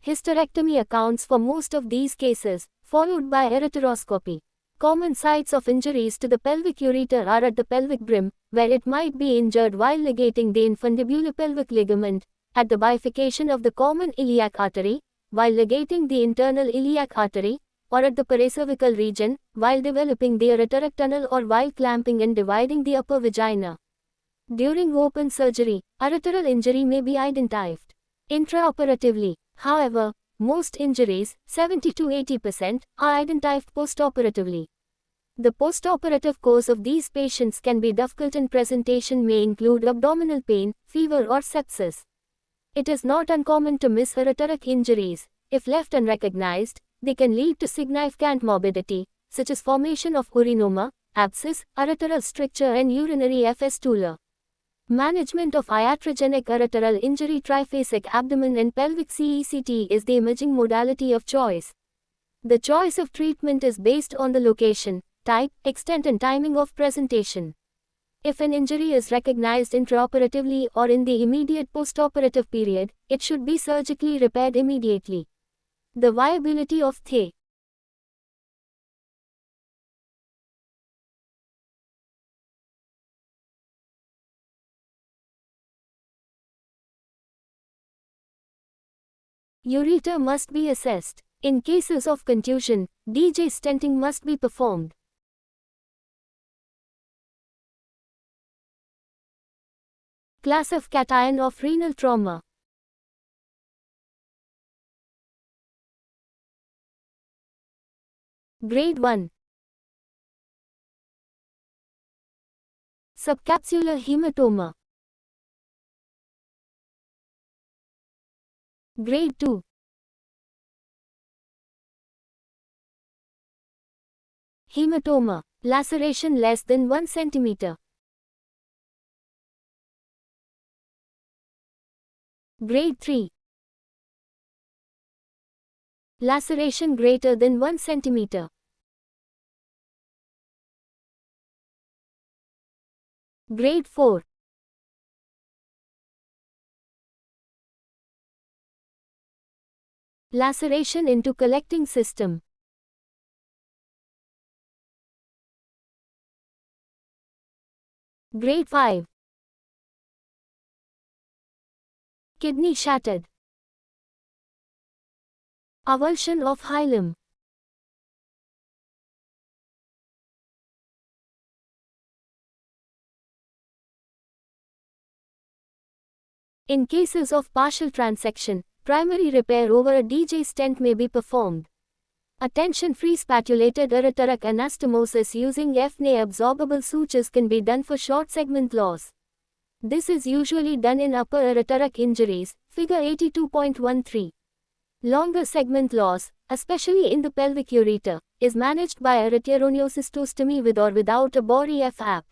Hysterectomy accounts for most of these cases, followed by ureteroscopy. Common sites of injuries to the pelvic ureter are at the pelvic brim, where it might be injured while ligating the infundibulopelvic ligament, at the bifurcation of the common iliac artery, while ligating the internal iliac artery, or at the pericervical region, while developing the ureteric tunnel or while clamping and dividing the upper vagina. During open surgery, ureteral injury may be identified intraoperatively. However, most injuries, 70 to 80%, are identified postoperatively. The postoperative course of these patients can be difficult and presentation may include abdominal pain, fever or sepsis. It is not uncommon to miss ureteric injuries. If left unrecognized, they can lead to significant morbidity, such as formation of urinoma, abscess, ureteral stricture and urinary fistula. Management of iatrogenic ureteral injury. Triphasic abdomen and pelvic CECT is the imaging modality of choice. The choice of treatment is based on the location, type, extent and timing of presentation. If an injury is recognized intraoperatively or in the immediate postoperative period, it should be surgically repaired immediately. The viability of THE ureter must be assessed. In cases of contusion, DJ stenting must be performed. Class of cation of renal trauma. Grade 1. Subcapsular hematoma. Grade 2. Hematoma. Laceration less than 1 cm. Grade 3. Laceration greater than 1 cm. Grade 4. Laceration into collecting system. Grade 5. Kidney shattered. Avulsion of hilum. In cases of partial transection, primary repair over a DJ stent may be performed. A tension-free spatulated ureteric anastomosis using FNA absorbable sutures can be done for short segment loss. This is usually done in upper ureteric injuries, figure 82.13. Longer segment loss, especially in the pelvic ureter, is managed by ureteroneocystostomy with or without a Bori F-AP.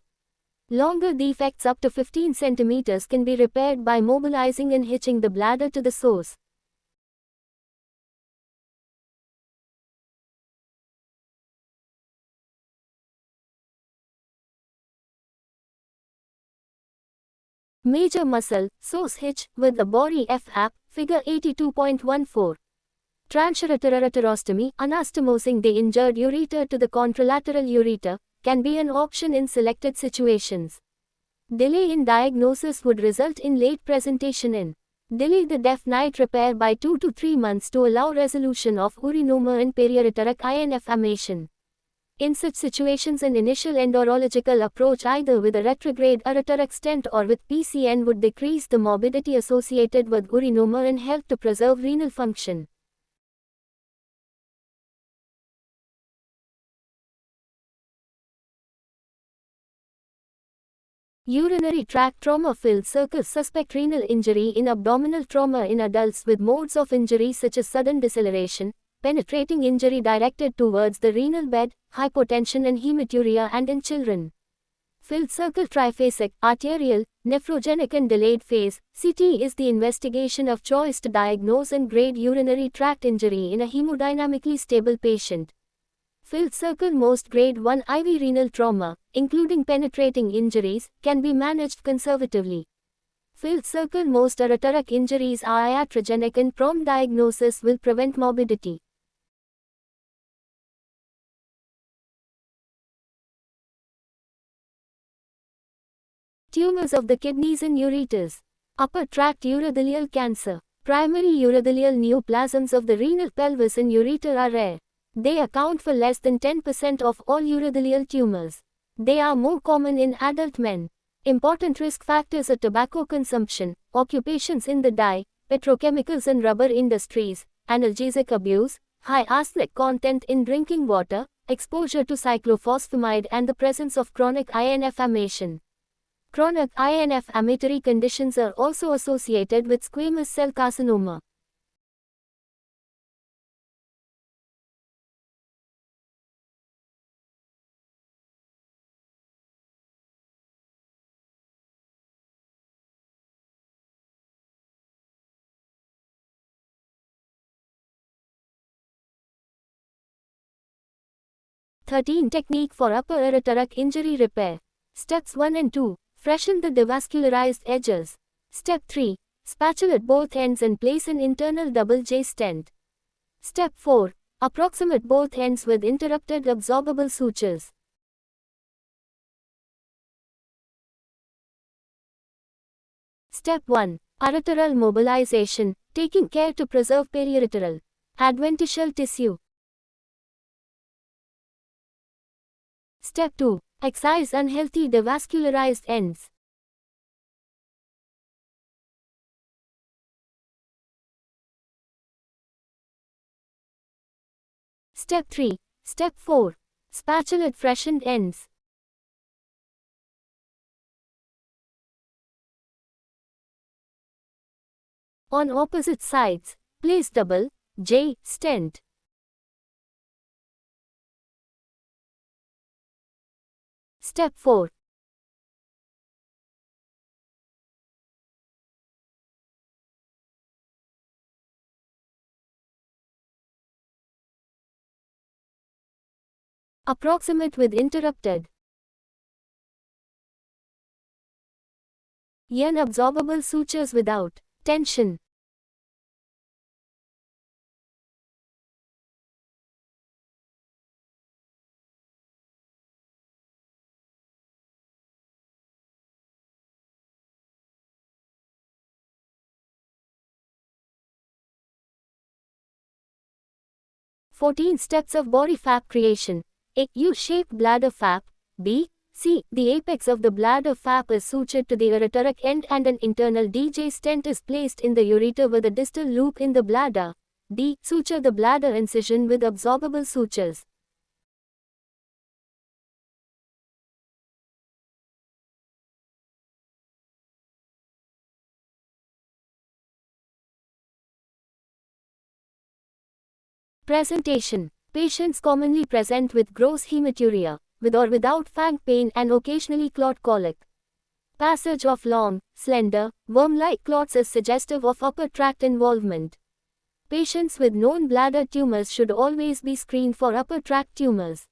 Longer defects up to 15 cm can be repaired by mobilizing and hitching the bladder to the source. Major muscle, source hitch, with the Bori F-AP, figure 82.14. Transureterostomy, anastomosing the injured ureter to the contralateral ureter, can be an option in selected situations. Delay in diagnosis would result in late presentation and delay the DEF-NITE repair by 2 to 3 months to allow resolution of urinoma and periureteric inflammation. In such situations, an initial endourological approach either with a retrograde ureteric stent or with PCN would decrease the morbidity associated with urinoma and help to preserve renal function. Urinary tract trauma. Filled circle. Suspect renal injury in abdominal trauma in adults with modes of injury such as sudden deceleration, penetrating injury directed towards the renal bed, hypotension and hematuria, and in children. Filled circle. Triphasic, arterial, nephrogenic and delayed phase, CT is the investigation of choice to diagnose and grade urinary tract injury in a hemodynamically stable patient. Filled circle. Most grade 1 IV renal trauma, including penetrating injuries, can be managed conservatively. Filled circle. Most ureteric injuries are iatrogenic and prompt diagnosis will prevent morbidity. Tumors of the kidneys and ureters. Upper tract urothelial cancer. Primary urothelial neoplasms of the renal pelvis and ureter are rare. They account for less than 10% of all urothelial tumors. They are more common in adult men. Important risk factors are tobacco consumption, occupations in the dye, petrochemicals and rubber industries, analgesic abuse, high arsenic content in drinking water, exposure to cyclophosphamide and the presence of chronic inflammation. Chronic inflammatory conditions are also associated with squamous cell carcinoma. (13) Technique for upper ureteric injury repair. Steps 1 and 2. Freshen the devascularized edges. Step 3. Spatulate both ends and place an internal double J stent. Step 4. Approximate both ends with interrupted absorbable sutures. Step 1. Ureteral mobilization, taking care to preserve periureteral adventitial tissue. Step 2. Excise unhealthy devascularized ends. Step 3. Step 4. Spatulate freshened ends. On opposite sides, place double J stent. Step 4. Approximate with interrupted yen absorbable sutures without tension. (14) Steps of Bori FAP creation. A. U-shaped bladder FAP. B. C. The apex of the bladder FAP is sutured to the ureteric end and an internal DJ stent is placed in the ureter with a distal loop in the bladder. D. Suture the bladder incision with absorbable sutures. Presentation. Patients commonly present with gross hematuria, with or without fang pain and occasionally clot colic. Passage of long, slender, worm-like clots is suggestive of upper tract involvement. Patients with known bladder tumors should always be screened for upper tract tumors.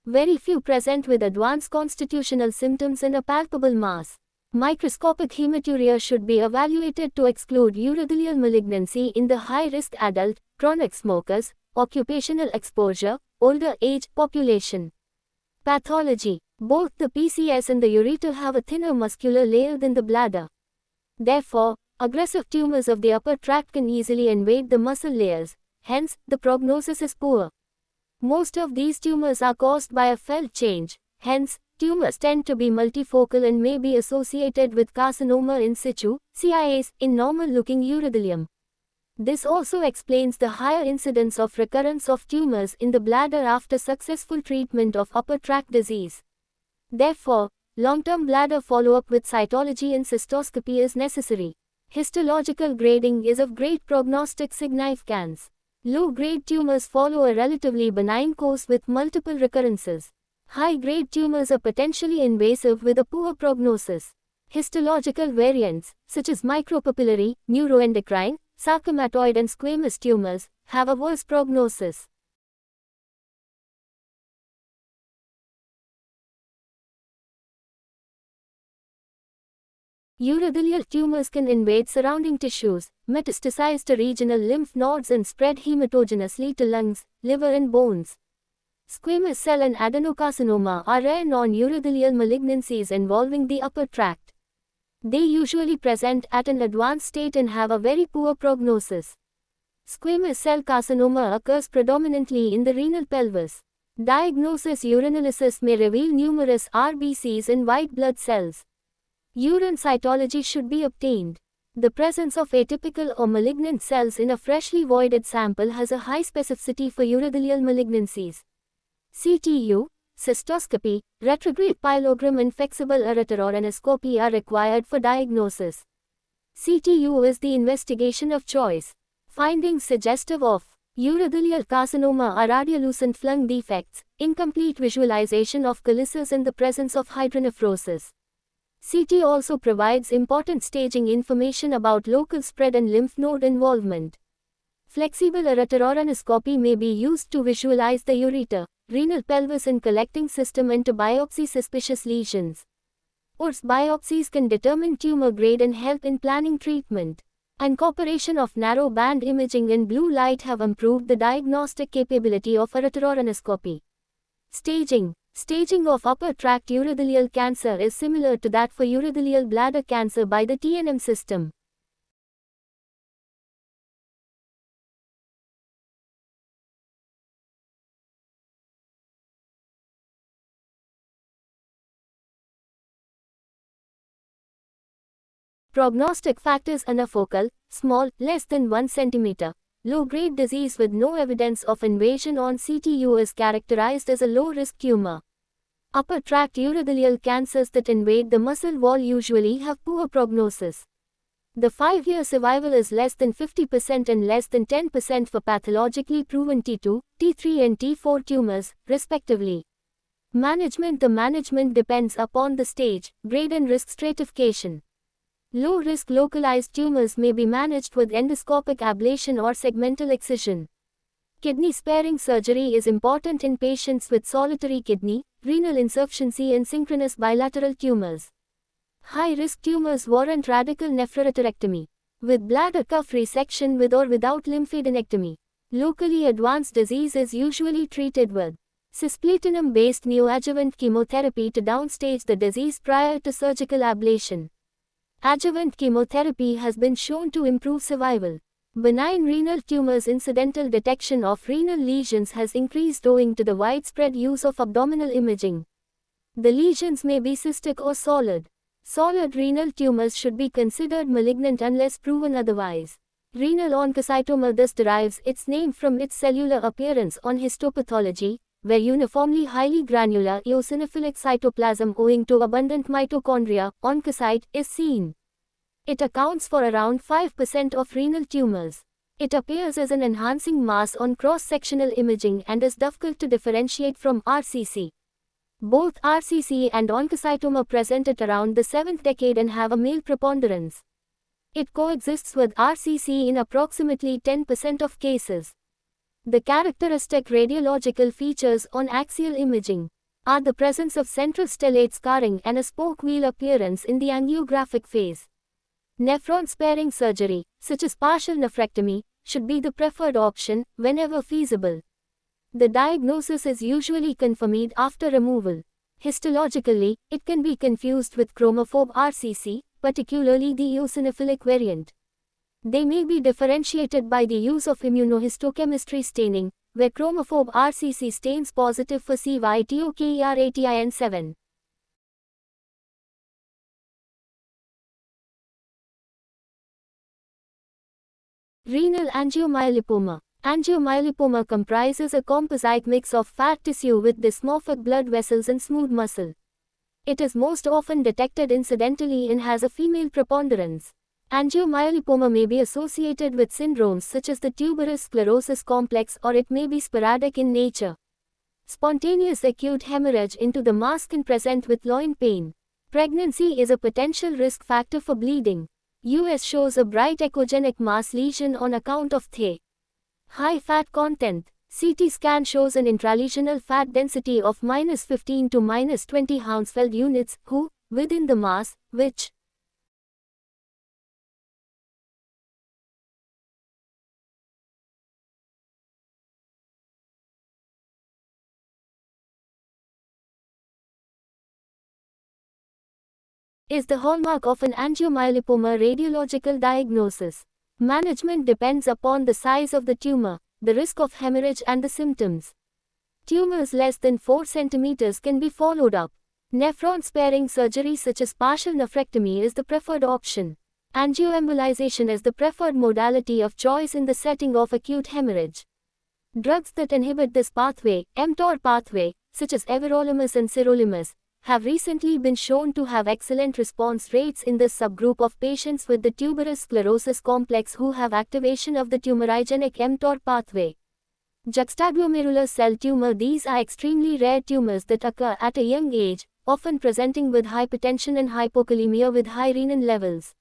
Very few present with advanced constitutional symptoms and a palpable mass. Microscopic hematuria should be evaluated to exclude urothelial malignancy in the high-risk adult, chronic smokers, occupational exposure, older age population. Pathology. Both the PCS and the ureter have a thinner muscular layer than the bladder. Therefore, aggressive tumors of the upper tract can easily invade the muscle layers, hence, the prognosis is poor. Most of these tumors are caused by a FEL change, hence, tumors tend to be multifocal and may be associated with carcinoma in situ, CIAs, in normal-looking urothelium. This also explains the higher incidence of recurrence of tumors in the bladder after successful treatment of upper tract disease. Therefore, long-term bladder follow-up with cytology and cystoscopy is necessary. Histological grading is of great prognostic significance. Low-grade tumors follow a relatively benign course with multiple recurrences. High-grade tumors are potentially invasive with a poor prognosis. Histological variants, such as micropapillary, neuroendocrine, sarcomatoid and squamous tumors, have a worse prognosis. Urothelial tumors can invade surrounding tissues, metastasize to regional lymph nodes and spread hematogenously to lungs, liver and bones. Squamous cell and adenocarcinoma are rare non-urothelial malignancies involving the upper tract. They usually present at an advanced state and have a very poor prognosis. Squamous cell carcinoma occurs predominantly in the renal pelvis. Diagnosis: urinalysis may reveal numerous RBCs and white blood cells. Urine cytology should be obtained. The presence of atypical or malignant cells in a freshly voided sample has a high specificity for urothelial malignancies. CTU, cystoscopy, retrograde pyelogram and flexible ureterorenoscopy are required for diagnosis. CTU is the investigation of choice. Findings suggestive of urothelial carcinoma are radiolucent lung defects, incomplete visualization of calyces and the presence of hydronephrosis. CT also provides important staging information about local spread and lymph node involvement. Flexible ureterorenoscopy may be used to visualize the ureter, renal pelvis and collecting system and to biopsy suspicious lesions. URS biopsies can determine tumor grade and help in planning treatment. Incorporation of narrow band imaging and blue light have improved the diagnostic capability of ureterorenoscopy. Staging. Staging of upper tract urothelial cancer is similar to that for urothelial bladder cancer by the TNM system. Prognostic factors: anafocal, small, less than 1 cm. Low-grade disease with no evidence of invasion on CTU is characterized as a low-risk tumor. Upper tract urothelial cancers that invade the muscle wall usually have poor prognosis. The 5-year survival is less than 50% and less than 10% for pathologically proven T2, T3 and T4 tumors, respectively. Management: the management depends upon the stage, grade and risk stratification. Low-risk localized tumors may be managed with endoscopic ablation or segmental excision. Kidney-sparing surgery is important in patients with solitary kidney, renal insufficiency and synchronous bilateral tumors. High-risk tumors warrant radical nephrorectorectomy, with bladder cuff resection with or without lymphadenectomy. Locally advanced disease is usually treated with cisplatinum-based neoadjuvant chemotherapy to downstage the disease prior to surgical ablation. Adjuvant chemotherapy has been shown to improve survival. Benign renal tumors: incidental detection of renal lesions has increased owing to the widespread use of abdominal imaging. The lesions may be cystic or solid. Solid renal tumors should be considered malignant unless proven otherwise. Renal oncocytoma thus derives its name from its cellular appearance on histopathology, where uniformly highly granular eosinophilic cytoplasm owing to abundant mitochondria, oncocyte, is seen. It accounts for around 5% of renal tumors. It appears as an enhancing mass on cross-sectional imaging and is difficult to differentiate from RCC. Both RCC and oncocytoma present at around the 7th decade and have a male preponderance. It coexists with RCC in approximately 10% of cases. The characteristic radiological features on axial imaging are the presence of central stellate scarring and a spoke wheel appearance in the angiographic phase. Nephron-sparing surgery, such as partial nephrectomy, should be the preferred option whenever feasible. The diagnosis is usually confirmed after removal. Histologically, it can be confused with chromophobe RCC, particularly the eosinophilic variant. They may be differentiated by the use of immunohistochemistry staining, where chromophobe RCC stains positive for CYTOKER-ATIN7. Renal angiomyolipoma. Angiomyolipoma comprises a composite mix of fat tissue with dysmorphic blood vessels and smooth muscle. It is most often detected incidentally and has a female preponderance. Angiomyolipoma may be associated with syndromes such as the tuberous sclerosis complex, or it may be sporadic in nature. Spontaneous acute hemorrhage into the mass can present with loin pain. Pregnancy is a potential risk factor for bleeding. US shows a bright echogenic mass lesion on account of The high fat content. CT scan shows an intralesional fat density of -15 to -20 Hounsfield units, within the mass, which is the hallmark of an angiomyolipoma radiological diagnosis. Management depends upon the size of the tumor, the risk of hemorrhage and the symptoms. Tumors less than 4 cm can be followed up. Nephron-sparing surgery such as partial nephrectomy is the preferred option. Angioembolization is the preferred modality of choice in the setting of acute hemorrhage. Drugs that inhibit this pathway, mTOR pathway, such as everolimus and sirolimus, have recently been shown to have excellent response rates in this subgroup of patients with the tuberous sclerosis complex who have activation of the tumorigenic mTOR pathway. Juxtaglomerular cell tumor. These are extremely rare tumors that occur at a young age, often presenting with hypertension and hypokalemia with high renin levels.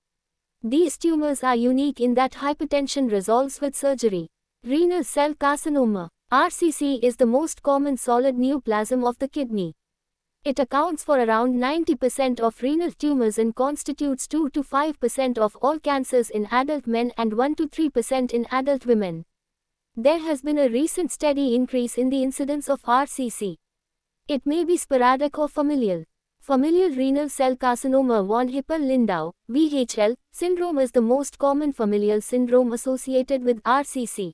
These tumors are unique in that hypertension resolves with surgery. Renal cell carcinoma. RCC is the most common solid neoplasm of the kidney. It accounts for around 90% of renal tumors and constitutes 2 to 5% of all cancers in adult men and 1 to 3% in adult women. There has been a recent steady increase in the incidence of RCC. It may be sporadic or familial. Familial renal cell carcinoma von Hippel-Lindau (VHL) syndrome is the most common familial syndrome associated with RCC.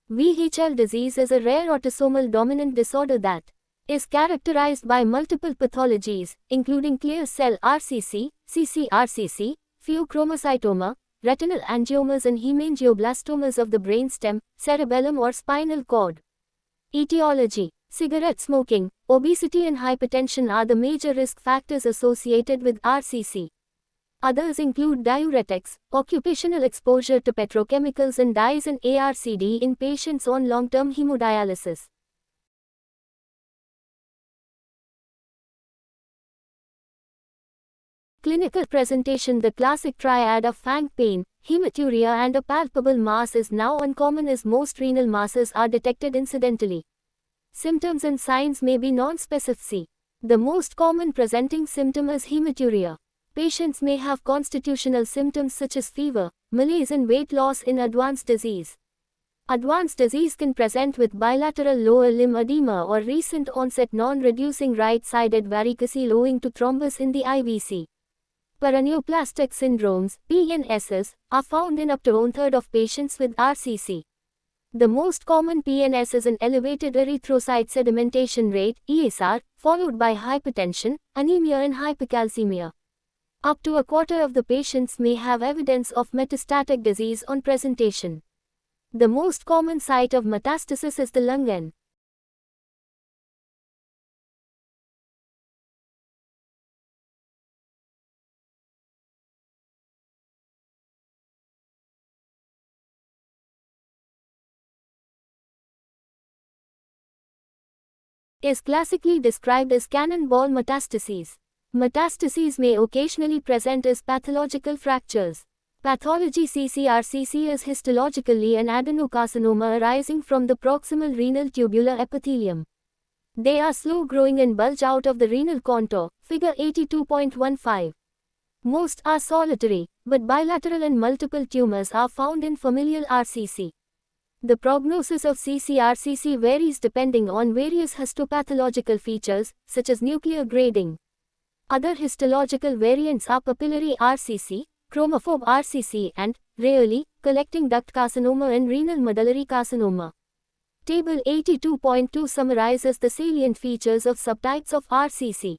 VHL disease is a rare autosomal dominant disorder that is characterized by multiple pathologies, including clear cell RCC, ccRCC, pheochromocytoma, retinal angiomas and hemangioblastomas of the brainstem, cerebellum or spinal cord. Etiology. Cigarette smoking, obesity and hypertension are the major risk factors associated with RCC. Others include diuretics, occupational exposure to petrochemicals and dyes and ARCD in patients on long-term hemodialysis. Clinical presentation. The classic triad of fang pain, hematuria and a palpable mass is now uncommon as most renal masses are detected incidentally. Symptoms and signs may be non-specific. The most common presenting symptom is hematuria. Patients may have constitutional symptoms such as fever, malaise and weight loss in advanced disease. Advanced disease can present with bilateral lower limb edema or recent onset non-reducing right-sided varicocele owing to thrombus in the IVC. Paraneoplastic syndromes, PNSs, are found in up to 1/3 of patients with RCC. The most common PNS is an elevated erythrocyte sedimentation rate, ESR, followed by hypertension, anemia and hypercalcemia. Up to a quarter of the patients may have evidence of metastatic disease on presentation. The most common site of metastasis is the lung and is classically described as cannonball metastases. Metastases may occasionally present as pathological fractures. Pathology: CCRCC is histologically an adenocarcinoma arising from the proximal renal tubular epithelium. They are slow-growing and bulge out of the renal contour, figure 82.15. Most are solitary, but bilateral and multiple tumors are found in familial RCC. The prognosis of CCRCC varies depending on various histopathological features, such as nuclear grading. Other histological variants are papillary RCC, chromophobe RCC and, rarely, collecting duct carcinoma and renal medullary carcinoma. Table 82.2 summarizes the salient features of subtypes of RCC.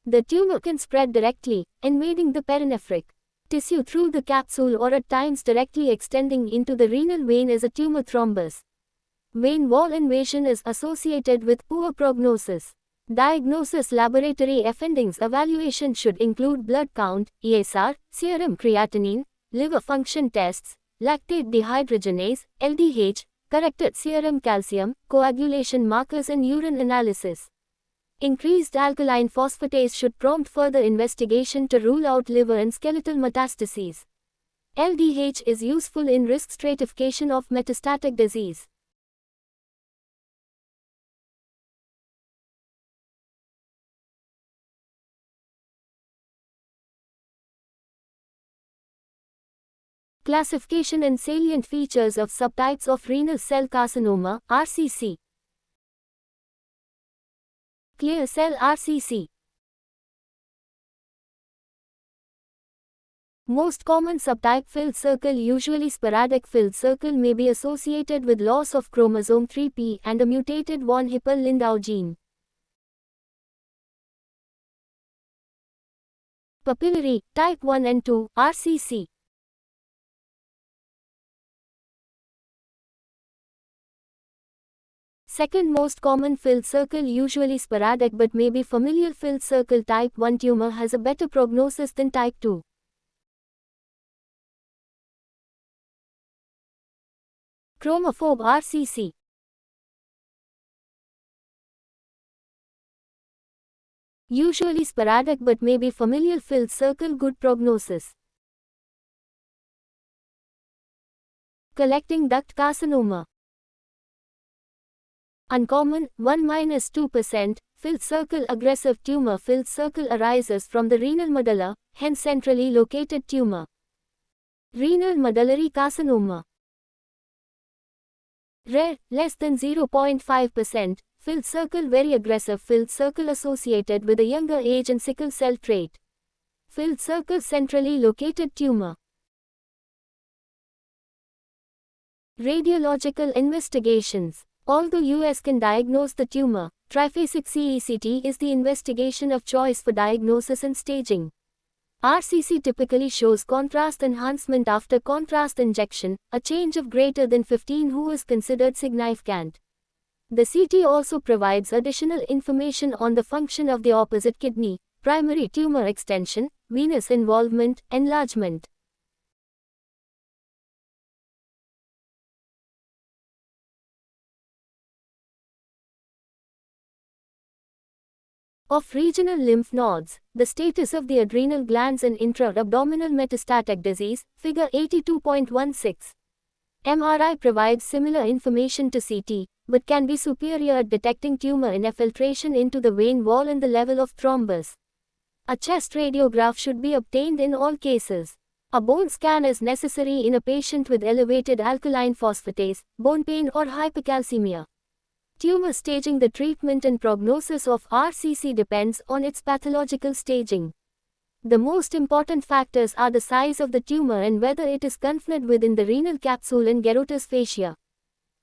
The tumor can spread directly, invading the perinephric tissue through the capsule or at times directly extending into the renal vein as a tumor thrombus. Vein wall invasion is associated with poor prognosis. Diagnosis: laboratory findings. Evaluation should include blood count, ESR, serum creatinine, liver function tests, lactate dehydrogenase, LDH, corrected serum calcium, coagulation markers and urine analysis. Increased alkaline phosphatase should prompt further investigation to rule out liver and skeletal metastases. LDH is useful in risk stratification of metastatic disease. Classification and salient features of subtypes of renal cell carcinoma, RCC. Clear cell RCC. Most common subtype: filled circle. Usually sporadic filled circle may be associated with loss of chromosome 3p and a mutated von Hippel-Lindau gene. Papillary, type 1 and 2, RCC. Second most common: filled circle. Usually sporadic but may be familial. Filled circle type 1 tumor has a better prognosis than type 2. Chromophobe RCC. Usually sporadic but may be familial. Filled circle, good prognosis. Collecting duct carcinoma. Uncommon, 1–2%, filled circle. Aggressive tumor. Filled circle arises from the renal medulla, hence centrally located tumor. Renal medullary carcinoma. Rare, less than 0.5%, filled circle. Very aggressive. Filled circle associated with a younger age and sickle cell trait. Filled circle. Centrally located tumor. Radiological investigations. Although US can diagnose the tumor, triphasic CECT is the investigation of choice for diagnosis and staging. RCC typically shows contrast enhancement after contrast injection, a change of greater than 15 who is considered significant. The CT also provides additional information on the function of the opposite kidney, primary tumor extension, venous involvement, enlargement. Of regional lymph nodes, the status of the adrenal glands and intra-abdominal metastatic disease, figure 82.16. MRI provides similar information to CT, but can be superior at detecting tumor infiltration into the vein wall and the level of thrombus. A chest radiograph should be obtained in all cases. A bone scan is necessary in a patient with elevated alkaline phosphatase, bone pain or hypercalcemia. Tumor staging. The treatment and prognosis of RCC depends on its pathological staging. The most important factors are the size of the tumor and whether it is confined within the renal capsule and Gerotis fascia.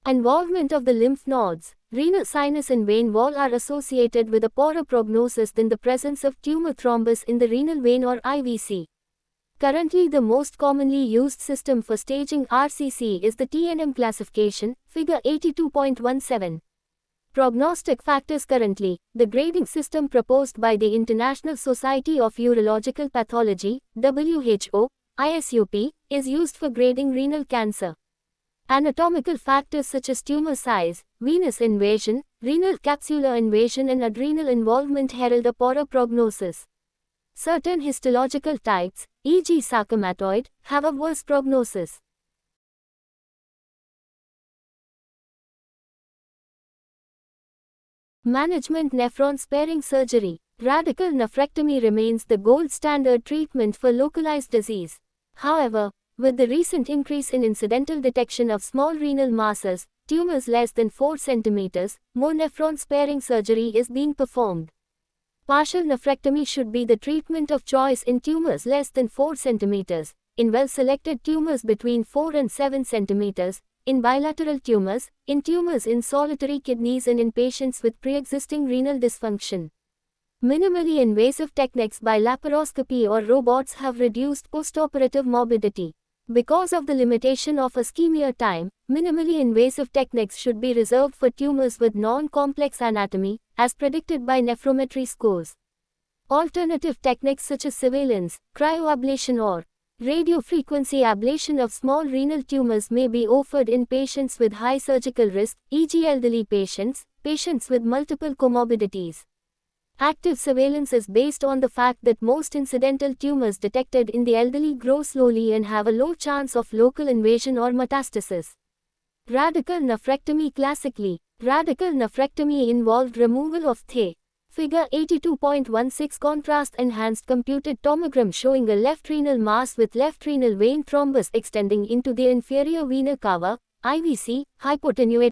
Involvement of the lymph nodes. Renal sinus and vein wall are associated with a poorer prognosis than the presence of tumor thrombus in the renal vein or IVC. Currently, the most commonly used system for staging RCC is the TNM classification, figure 82.17. Prognostic factors. Currently, the grading system proposed by the International Society of Urological Pathology, WHO, ISUP, is used for grading renal cancer. Anatomical factors such as tumor size, venous invasion, renal capsular invasion and adrenal involvement herald a poorer prognosis. Certain histological types, e.g. sarcomatoid, have a worse prognosis. Management. Nephron-sparing surgery. Radical nephrectomy remains the gold standard treatment for localized disease. However, with the recent increase in incidental detection of small renal masses, tumors less than 4 cm, more nephron-sparing surgery is being performed. Partial nephrectomy should be the treatment of choice in tumors less than 4 cm, in well-selected tumors between 4 and 7 cm, in bilateral tumors, in tumors in solitary kidneys and in patients with pre-existing renal dysfunction. Minimally invasive techniques by laparoscopy or robots have reduced postoperative morbidity. Because of the limitation of ischemia time, minimally invasive techniques should be reserved for tumors with non-complex anatomy, as predicted by nephrometry scores. Alternative techniques such as surveillance, cryoablation or radiofrequency ablation of small renal tumors may be offered in patients with high surgical risk, e.g. elderly patients, patients with multiple comorbidities. Active surveillance is based on the fact that most incidental tumors detected in the elderly grow slowly and have a low chance of local invasion or metastasis. Radical nephrectomy. Classically, radical nephrectomy involved removal of the figure 82.16 contrast-enhanced computed tomogram showing a left renal mass with left renal vein thrombus extending into the inferior vena cava, IVC, hypotenuate.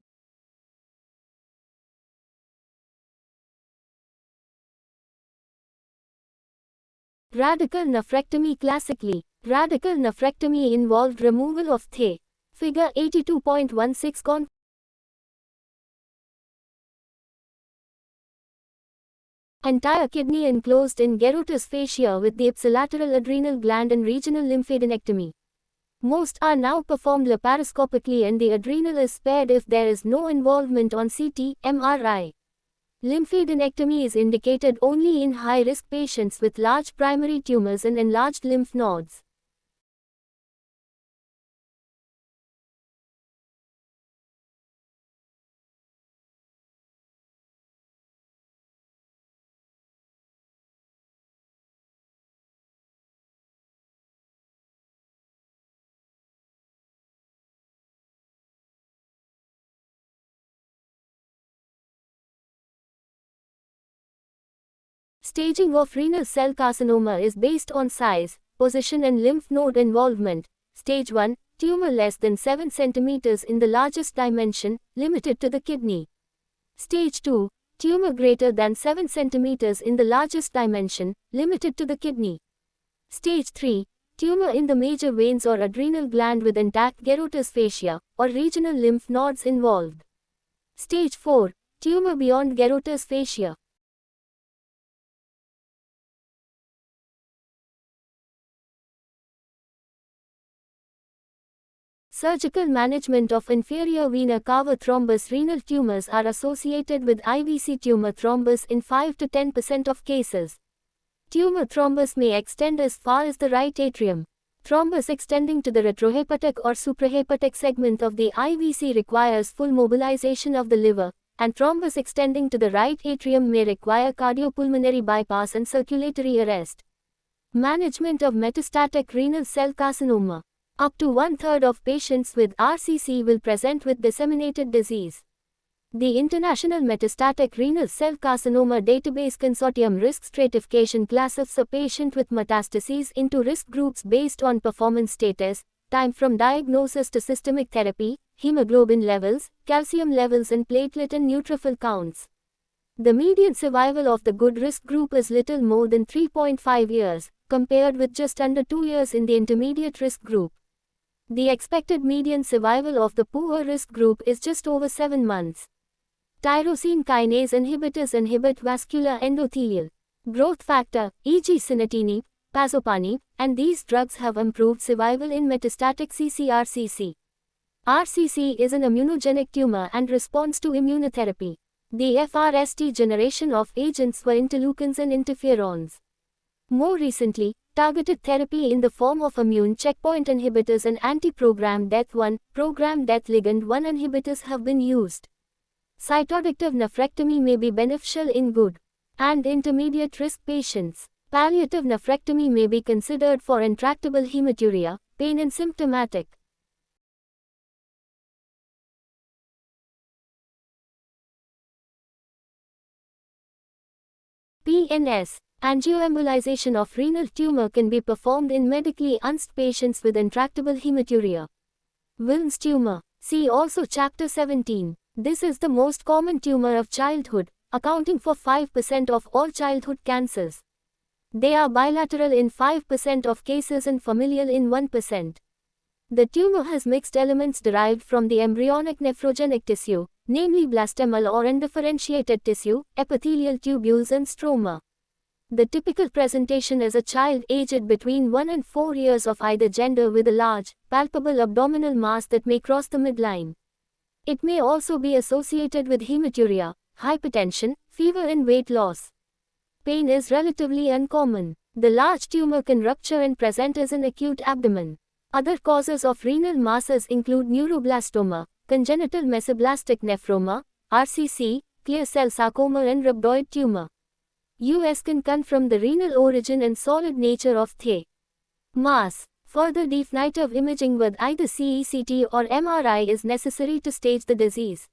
Radical nephrectomy. Classically, radical nephrectomy involved removal of the figure 82.16 entire kidney enclosed in Gerotus fascia with the ipsilateral adrenal gland and regional lymphadenectomy. Most are now performed laparoscopically and the adrenal is spared if there is no involvement on CT, MRI. Lymphadenectomy is indicated only in high-risk patients with large primary tumors and enlarged lymph nodes. Staging of renal cell carcinoma is based on size, position and lymph node involvement. Stage 1, tumor less than 7 cm in the largest dimension, limited to the kidney. Stage 2, tumor greater than 7 cm in the largest dimension, limited to the kidney. Stage 3, tumor in the major veins or adrenal gland with intact Gerotus fascia, or regional lymph nodes involved. Stage 4, tumor beyond Gerotus fascia. Surgical management of inferior vena cava thrombus. Renal tumors are associated with IVC tumor thrombus in 5 to 10% of cases. Tumor thrombus may extend as far as the right atrium. Thrombus extending to the retrohepatic or suprahepatic segment of the IVC requires full mobilization of the liver, and thrombus extending to the right atrium may require cardiopulmonary bypass and circulatory arrest. Management of metastatic renal cell carcinoma. Up to 1/3 of patients with RCC will present with disseminated disease. The International Metastatic Renal Cell Carcinoma Database Consortium risk stratification classifies a patient with metastases into risk groups based on performance status, time from diagnosis to systemic therapy, hemoglobin levels, calcium levels and platelet and neutrophil counts. The median survival of the good risk group is little more than 3.5 years, compared with just under 2 years in the intermediate risk group. The expected median survival of the poor risk group is just over 7 months. Tyrosine kinase inhibitors inhibit vascular endothelial growth factor, e.g. sunitinib, pazopanib, and these drugs have improved survival in metastatic ccRCC. RCC is an immunogenic tumor and responds to immunotherapy. The FRST generation of agents were interleukins and interferons. More recently, targeted therapy in the form of immune checkpoint inhibitors and anti-programmed death-1, programmed death ligand-1 inhibitors have been used. Cytoreductive nephrectomy may be beneficial in good and intermediate risk patients. Palliative nephrectomy may be considered for intractable hematuria, pain and symptomatic. PNS. Angioembolization of renal tumor can be performed in medically unstable patients with intractable hematuria. Wilms tumor. See also Chapter 17. This is the most common tumor of childhood, accounting for 5% of all childhood cancers. They are bilateral in 5% of cases and familial in 1%. The tumor has mixed elements derived from the embryonic nephrogenic tissue, namely blastemal or undifferentiated tissue, epithelial tubules and stroma. The typical presentation is a child aged between 1 and 4 years of either gender with a large, palpable abdominal mass that may cross the midline. It may also be associated with hematuria, hypertension, fever and weight loss. Pain is relatively uncommon. The large tumor can rupture and present as an acute abdomen. Other causes of renal masses include neuroblastoma, congenital mesoblastic nephroma, RCC, clear cell sarcoma and rhabdoid tumor. US can confirm the renal origin and solid nature of the mass. Further definitive imaging with either CECT or MRI is necessary to stage the disease.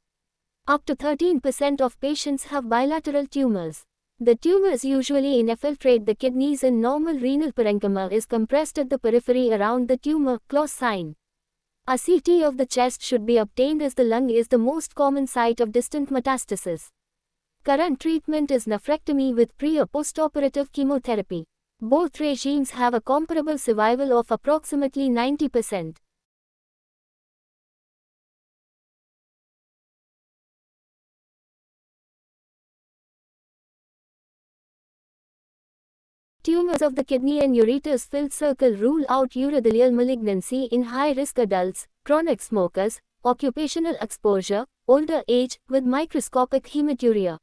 Up to 13% of patients have bilateral tumors. The tumors usually infiltrate the kidneys and normal renal parenchyma is compressed at the periphery around the tumor, Claus sign. A CT of the chest should be obtained as the lung is the most common site of distant metastasis. Current treatment is nephrectomy with pre- or postoperative chemotherapy. Both regimes have a comparable survival of approximately 90%. Tumors of the kidney and ureters filled circle rule out urothelial malignancy in high-risk adults, chronic smokers, occupational exposure, older age, with microscopic hematuria.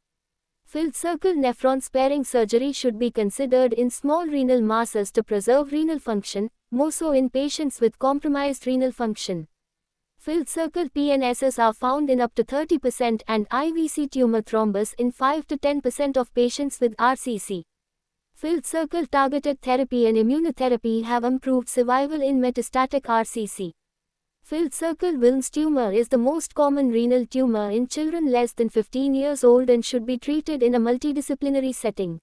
Filled circle nephron sparing surgery should be considered in small renal masses to preserve renal function, more so in patients with compromised renal function. Filled circle PNSs are found in up to 30% and IVC tumor thrombus in 5 to 10% of patients with RCC. Filled circle targeted therapy and immunotherapy have improved survival in metastatic RCC. Filled circle Wilms tumor is the most common renal tumor in children less than 15 years old and should be treated in a multidisciplinary setting.